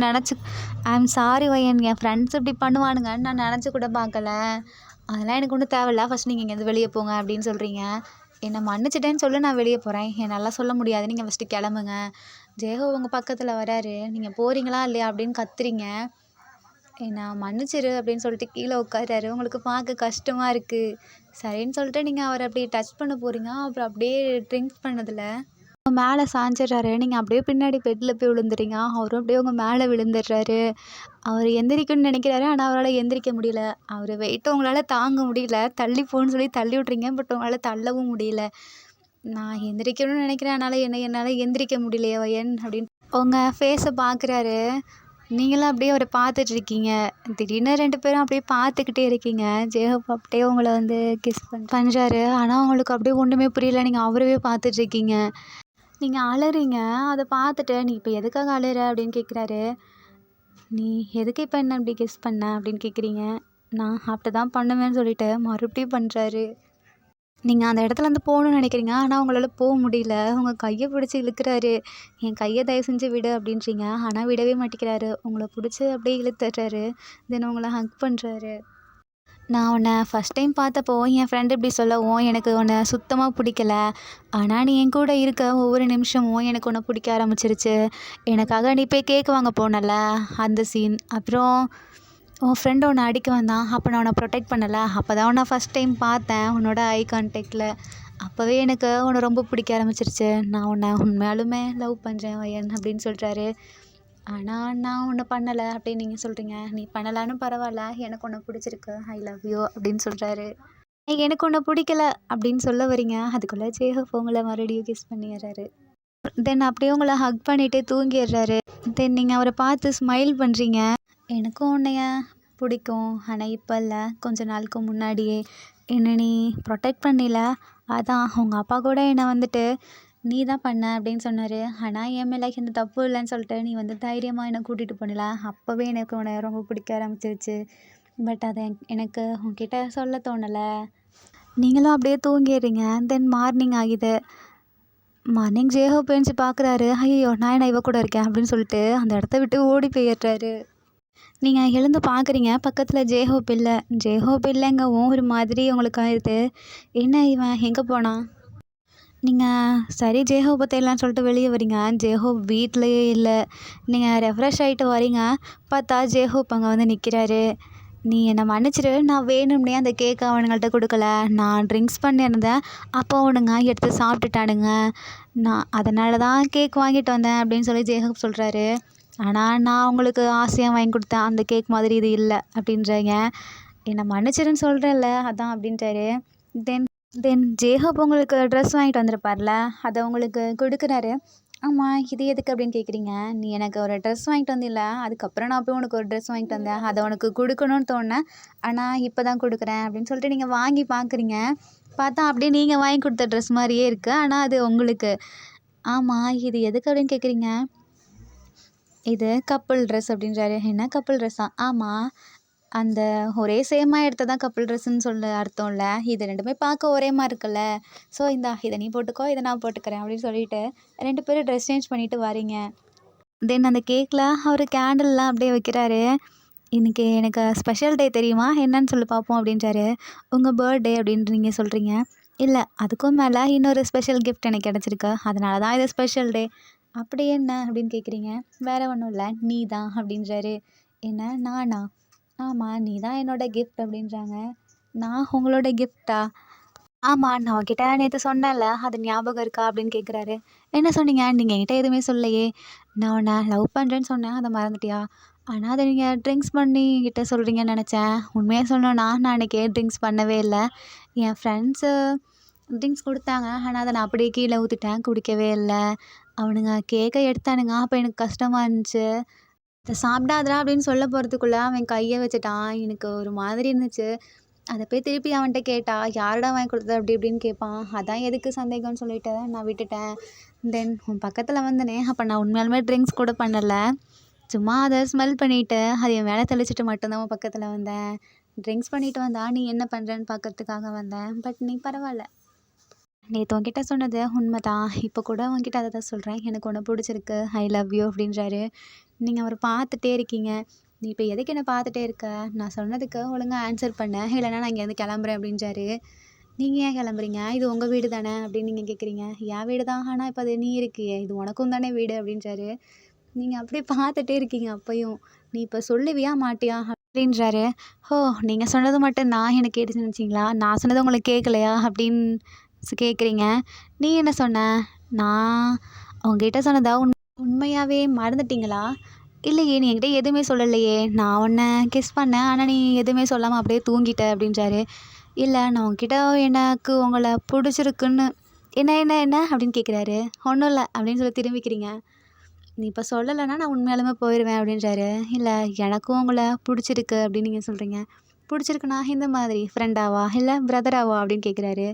நான் சாரி ஒயன் என் ஃப்ரெண்ட்ஸ் இப்படி பண்ணுவானுங்கன்னு நான் நினச்சி கூட பார்க்கல. அதெல்லாம் எனக்கு ஒன்றும் தேவையில்ல. ஃபஸ்ட் நீங்கள் இங்கேருந்து வெளியே போங்க அப்படின்னு சொல்கிறீங்க. என்னை மன்னிச்சிட்டேன்னு சொல்லி நான் வெளியே போகிறேன். என்னால் சொல்ல முடியாது. நீங்கள் ஃபஸ்ட்டு கிளம்புங்க. ஜேஹோப் உங்கள் பக்கத்தில் வராரு. நீங்கள் போகிறீங்களா இல்லையா அப்படின்னு கத்துறீங்க. என்ன மன்னிச்சிரு அப்படின்னு சொல்லிட்டு கீழே உட்கார்றாரு. உங்களுக்கு பார்க்க கஷ்டமாக இருக்குது. சரின்னு சொல்லிட்டு நீங்கள் அவரை அப்படியே டச் பண்ண போகிறீங்க. அப்புறம் அப்படியே ட்ரிங்க்ஸ் பண்ணதில் மேலே சாஞ்சிடுறாரு. நீங்கள் அப்படியே பின்னாடி பெட்டில் போய் விழுந்துறீங்க. அவரும் அப்படியே உங்கள் மேலே விழுந்துடுறாரு. அவர் எந்திரிக்கணும்னு நினைக்கிறாரு. ஆனால் அவரால் எந்திரிக்க முடியல. அவர் வெயிட்டை உங்களால் தாங்க முடியல. தள்ளி போன்னு சொல்லி தள்ளி விட்றீங்க. பட் உங்களால் தள்ளவும் முடியல. "நான் எந்திரிக்கணும்னு நினைக்கிறேன். என்னால் எந்திரிக்க முடியலையே ஒயன்" அப்படின்னு உங்கள் ஃபேஸை பார்க்குறாரு. நீங்களும் அப்படியே அவரை பார்த்துட்ருக்கீங்க. திடீர்னு 2 பேரும் அப்படியே பார்த்துக்கிட்டே இருக்கீங்க. ஜேஹோப் அப்படியே உங்களை வந்து கிஸ் பண்ணுறாரு. ஆனால் உங்களுக்கு அப்படியே ஒன்றுமே புரியல. நீங்கள் அவரவே பார்த்துட்ருக்கீங்க. நீங்கள் அழறீங்க. அதை பார்த்துட்டு "நீ இப்போ எதுக்காக அழுற?" அப்படின்னு கேட்குறாரு. "நீ எதுக்கு இப்போ என்ன இப்படி கிஸ் பண்ண?" அப்படின்னு கேட்குறீங்க. "நான் அப்படி தான் பண்ணுவேன்னு" சொல்லிட்டு மறுபடியும் பண்ணுறாரு. நீங்கள் அந்த இடத்துலேருந்து போகணுன்னு நினைக்கிறீங்க. ஆனால் உங்களால் போக முடியல. உங்கள் கையை பிடிச்சி இழுக்கிறாரு. "என் கையை தயவு செஞ்சு விடு" அப்படின்றீங்க. ஆனால் விடவே மாட்டேங்கிறாரு. உங்களை பிடிச்சி அப்படியே இழுத்துடுறாரு. தென் உங்களை ஹக் பண்ணுறாரு. "நான் உன்னை ஃபஸ்ட் டைம் பார்த்தப்போ என் ஃப்ரெண்டு இப்படி சொல்லவும் எனக்கு உன்னை சுத்தமாக பிடிக்கல. ஆனால் நீ என் கூட இருக்க ஒவ்வொரு நிமிஷமும் எனக்கு உன்னை பிடிக்க ஆரம்பிச்சிருச்சு. எனக்காக நீ போய் கேக் வாங்க போனல அந்த சீன். அப்புறம் உன் ஃப்ரெண்டு உன்னை அடிக்க வந்தான். அப்போ நான் உன்னை ப்ரொடெக்ட் பண்ணலை. அப்போ தான் உன்னை ஃபஸ்ட் டைம் பார்த்தேன் உன்னோட ஐ கான்டாக்டில். அப்போவே எனக்கு உன்னை ரொம்ப பிடிக்க ஆரம்பிச்சிருச்சு. நான் உன்னை உண்மையாலுமே லவ் பண்ணுறேன் ஒயன்" அப்படின்னு சொல்கிறாரு. "ஆனால் நான் உன்னை பண்ணலை" அப்படின்னு நீங்கள் சொல்கிறீங்க. "நீ பண்ணலான்னு பரவாயில்ல. எனக்கு உன்னை பிடிச்சிருக்கு. ஐ லவ் யூ" அப்படின்னு சொல்கிறாரு. "எனக்கு உன்னை பிடிக்கல" அப்படின்னு சொல்ல வரீங்க. அதுக்குள்ளே ஜேஹோப் உங்களை மறுபடியும் கிஸ் பண்ணிடுறாரு. தென் அப்படியே உங்களை ஹக் பண்ணிகிட்டே தூங்கிடுறாரு. தென் நீங்கள் அவரை பார்த்து ஸ்மைல் பண்ணுறீங்க. "எனக்கும் உன்னைய பிடிக்கும். ஆனால் இப்போ இல்லை. கொஞ்ச நாளுக்கு முன்னாடியே என்னை நீ ப்ரொடெக்ட் பண்ணில. அதான் உங்கள் அப்பா கூட என்னை வந்துட்டு நீ தான் பண்ண அப்படின்னு சொன்னார். ஆனால் என் மேலே எந்த தப்பு இல்லைன்னு சொல்லிட்டு நீ வந்து தைரியமாக என்னை கூட்டிகிட்டு போனல. அப்போவே எனக்கு உன்னை ரொம்ப பிடிக்க ஆரம்பிச்சிருச்சு. பட் அதை எனக்கு உன்கிட்ட சொல்ல தோணலை." நீங்களும் அப்படியே தூங்கிடுறீங்க. தென் மார்னிங் ஆகுது. மார்னிங் ஜேஹோப் எழுந்துச்சி பார்க்குறாரு. ஐயோ நான் என்ன இவ கூட இருக்கேன் அப்படின்னு சொல்லிட்டு அந்த இடத்த விட்டு ஓடி போயிடுறாரு. நீங்கள் எழுந்து பார்க்குறீங்க. பக்கத்தில் ஜேஹோப் இல்லை. ஜேஹோப் இல்லைங்கவும் ஒரு மாதிரி உங்களுக்கு ஆயிடுது. என்ன இவன் எங்கே போனான்? நீங்கள் சரி ஜேஹோப்பை தேடலான்னு சொல்லிட்டு வெளியே வரீங்க. ஜேஹோப் வீட்லேயே இல்லை. நீங்கள் ரெஃப்ரெஷ் ஆகிட்டு வரீங்க. பார்த்தா ஜேஹோப் அங்கே வந்து நிற்கிறாரு. "நீ என்னை மன்னிச்சிடு. நான் வேணும்னே அந்த கேக்கை அவனுங்கள்ட்ட கொடுக்கல. நான் ட்ரிங்க்ஸ் பண்ணியிருந்தேன். அப்போ அவனுங்க எடுத்து சாப்பிட்டுட்டானுங்க. நான் அதனால தான் கேக் வாங்கிட்டு வந்தேன்" அப்படின்னு சொல்லி ஜேஹோப் சொல்கிறாரு. "ஆனால் நான் உங்களுக்கு ஆசையாக வாங்கி கொடுத்தேன் அந்த கேக் மாதிரி இது இல்லை" அப்படின்றீங்க. "என்னை மன்னிச்சிடுன்னு சொல்கிறேன்ல அதான்" அப்படின்ட்டாரு. தென் தென் ஜேஹோப் உங்களுக்கு ட்ரெஸ் வாங்கிட்டு வந்திருப்பார்ல, அதை உங்களுக்கு கொடுக்குறாரு. "ஆமாம் இது எதுக்கு?" அப்படின்னு கேட்குறீங்க. "நீ எனக்கு ஒரு ட்ரெஸ் வாங்கிட்டு வந்தில்ல, அதுக்கப்புறம் நான் போய் உனக்கு ஒரு ட்ரெஸ் வாங்கிட்டு வந்தேன். அதை உனக்கு கொடுக்கணும்னு தோணுனேன். ஆனால் இப்போ தான் கொடுக்குறேன்" அப்படின்னு சொல்லிட்டு நீங்கள் வாங்கி பார்க்குறீங்க. பார்த்தா அப்படியே நீங்கள் வாங்கி கொடுத்த ட்ரெஸ் மாதிரியே இருக்குது. ஆனால் அது உங்களுக்கு. "ஆமாம் இது எதுக்கு?" அப்படின்னு கேட்குறீங்க. "இது கப்புள் ட்ரெஸ்" அப்படின்றாரு. "என்ன கப்புள் ட்ரெஸ்ஸா?" "ஆமாம் அந்த ஒரே சேமாக எடுத்ததான் கப்புள் ட்ரெஸ்ஸுன்னு சொல்ல அர்த்தம் இல்லை. இது 2மே பார்க்க ஒரே மாதிரி இருக்குல்ல. ஸோ இந்தா இதை நீ போட்டுக்கோ, இதை நான் போட்டுக்கிறேன்" அப்படின்னு சொல்லிட்டு 2 பேரும் ட்ரெஸ் சேஞ்ச் பண்ணிவிட்டு வரீங்க. தென் அந்த கேக்கில் அவர் கேண்டில்லாம் அப்படியே வைக்கிறாரு. "இன்றைக்கி எனக்கு ஸ்பெஷல் டே தெரியுமா? என்னன்னு சொல்லி பார்ப்போம்" அப்படின்றாரு. "உங்கள் பர்த்டே" அப்படின்னு நீங்கள் சொல்கிறீங்க. இல்ல அதுக்கும் மேல இன்னொரு ஸ்பெஷல் கிஃப்ட் எனக்கு கிடைச்சிருக்கு. அதனால தான் இது ஸ்பெஷல் டே. அப்படி என்ன அப்படின்னு கேட்குறீங்க? வேற ஒண்ணும் இல்ல. நீ தான் அப்படின்றாரு. என்ன நானா? ஆமா நீ தான் என்னோட கிஃப்ட் அப்படின்றாங்க. நான் உங்களோட கிஃப்ட்டா? ஆமா நான் உன்கிட்ட நேத்து சொன்னேன்ல, அது ஞாபகம் இருக்கா அப்படின்னு கேட்குறாரு. என்ன சொன்னீங்க? நீங்க என்கிட்ட எதுவுமே சொல்லலையே. நான் உன்ன லவ் பண்றேன்னு சொன்னேன். அத மறந்துட்டியா? ஆனா அத நீங்க ட்ரிங்க்ஸ் பண்ணி என்கிட்ட சொல்றீங்கன்னு நெனச்சேன். உண்மைய சொல்லணும்னா நான் அன்னைக்கு ட்ரிங்க்ஸ் பண்ணவே இல்ல. என் ஃப்ரெண்ட்ஸு ட்ரிங்க்ஸ் குடுத்தாங்க. ஆனா அத நான் அப்படியே கீழ ஊத்திட்டேன். குடிக்கவே இல்ல. அவனுங்க கேக்க எடுத்தானுங்க. அப்ப எனக்கு கஷ்டமா இருந்துச்சு. "இத சாப்பிடாதடா" அப்படின்னு சொல்ல போறதுக்குள்ள அவன் கைய வச்சுட்டான். எனக்கு ஒரு மாதிரி இருந்துச்சு. அத போய் திருப்பி அவன்ட்ட கேட்டா, "யாருடா வாங்கி குடுத்தது?" அப்படி இப்படின்னு கேட்பான். அதான் எதுக்கு சந்தேகம்னு சொல்லிட்டு நான் விட்டுட்டேன். தென் உன் பக்கத்துல வந்தனே, அப்ப நான் உண்மையாலுமே ட்ரிங்க்ஸ் கூட பண்ணல. சும்மா அத ஸ்மெல் பண்ணிட்டு, அது என் மேல தெளிச்சுட்டு மட்டும் தான் உன் பக்கத்துல வந்தேன். ட்ரிங்க்ஸ் பண்ணிட்டு வந்தா, நீ என்ன பண்றன்னு பார்க்கறதுக்காக வந்தேன். பட் நீ பரவால்ல. நேத்து உன்கிட்ட சொன்னது உண்மதான். இப்ப கூட உன்கிட்ட அத தான் சொல்றேன். எனக்கு உன்ன புடிச்சிருக்கு. ஐ லவ் யூ அப்படின்றாரு. நீங்க அவர பார்த்துட்டே இருக்கீங்க. நீ இப்ப எதுக்கு என்ன பார்த்துட்டே இருக்க? நான் சொன்னதுக்கு ஒழுங்கா ஆன்சர் பண்ணு. இல்லன்னா நான் இங்கேருந்து கிளம்புறேன் அப்படின்றாரு. நீங்க ஏன் கிளம்புறீங்க? இது உங்க வீடு தானே அப்படின்னு நீங்க கேட்குறீங்க. என் வீடு தான். ஆனா இப்ப அது நீ இருக்கியே. இது உனக்கும் தானே வீடு அப்படின்றாரு. நீங்க அப்படியே பார்த்துட்டே இருக்கீங்க அப்பயும். நீ இப்ப சொல்லுவியா மாட்டியா? அப்படின்றாரு. ஓ! நீங்க சொன்னது மட்டும் தான் எனக்கு கேட்டுச்சுன்னு நினச்சீங்களா? நான் சொன்னது உங்களுக்கு கேட்கலையா? அப்படின்னு கேட்குறீங்க. நீ என்ன சொன்ன? நான் உங்ககிட்ட சொன்னதா உண்மையாவே மறந்துட்டீங்களா? இல்லையே! நீ என்கிட்ட எதுவுமே சொல்லலையே! நான் உன்ன கிஸ் பண்ணேன். ஆனா நீ எதுவுமே சொல்லாம அப்படியே தூங்கிட்ட அப்படின்றாரு. இல்ல நான் உன்கிட்ட எனக்கு உங்கள புடிச்சிருக்குன்னு என்ன என்ன என்ன? அப்படின்னு கேட்குறாரு. ஒண்ணும் இல்ல அப்படின்னு சொல்லி திரும்பிக்கிறீங்க. நீ இப்ப சொல்லலன்னா நான் உண்மையாலுமே போயிருவேன் அப்படின்றாரு. இல்ல எனக்கும் உங்கள புடிச்சிருக்கு அப்படின்னு நீங்க சொல்றீங்க. புடிச்சிருக்குன்னா எந்த மாதிரி? ஃப்ரெண்டாவா? இல்ல பிரதராவா? அப்படின்னு கேட்குறாரு.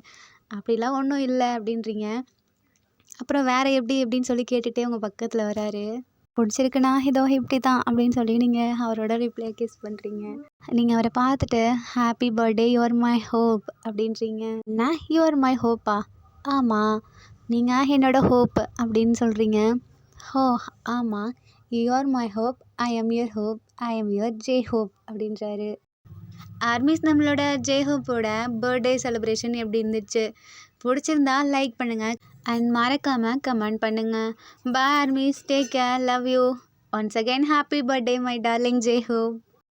அப்படிலாம் ஒண்ணும் இல்ல அப்படின்றீங்க. அப்புறம் வேற எப்படி எப்படின்னு சொல்லி கேட்டுட்டே உங்க பக்கத்துல வராரு. புடிச்சிருக்குன்னா இதோ இப்படிதான் அப்படின்னு சொல்லி நீங்க அவரோட ரிப்ளைய கிஸ் பண்றீங்க. நீங்க அவர பார்த்துட்டு happy birthday you are my hope அப்படின்றீங்க. என்ன யூ ஆர் மை ஹோப்பா? ஆமா. நீங்க என்னோட ஹோப் அப்படின்னு சொல்றீங்க. ஓ! ஆமா. You are my hope. I am your hope. I am your J Hope அப்படின்றாரு. ஆர்மிஸ் நம்மளோட ஜே ஹோப்போட பர்த்டே செலிப்ரேஷன் எப்படி இருந்துச்சு? புடிச்சிருந்தா லைக் பண்ணுங்க. அண்ட் மறக்காம கமெண்ட் பண்ணுங்க. Bye armies. Take care. Love you. Once again happy birthday my darling J hope.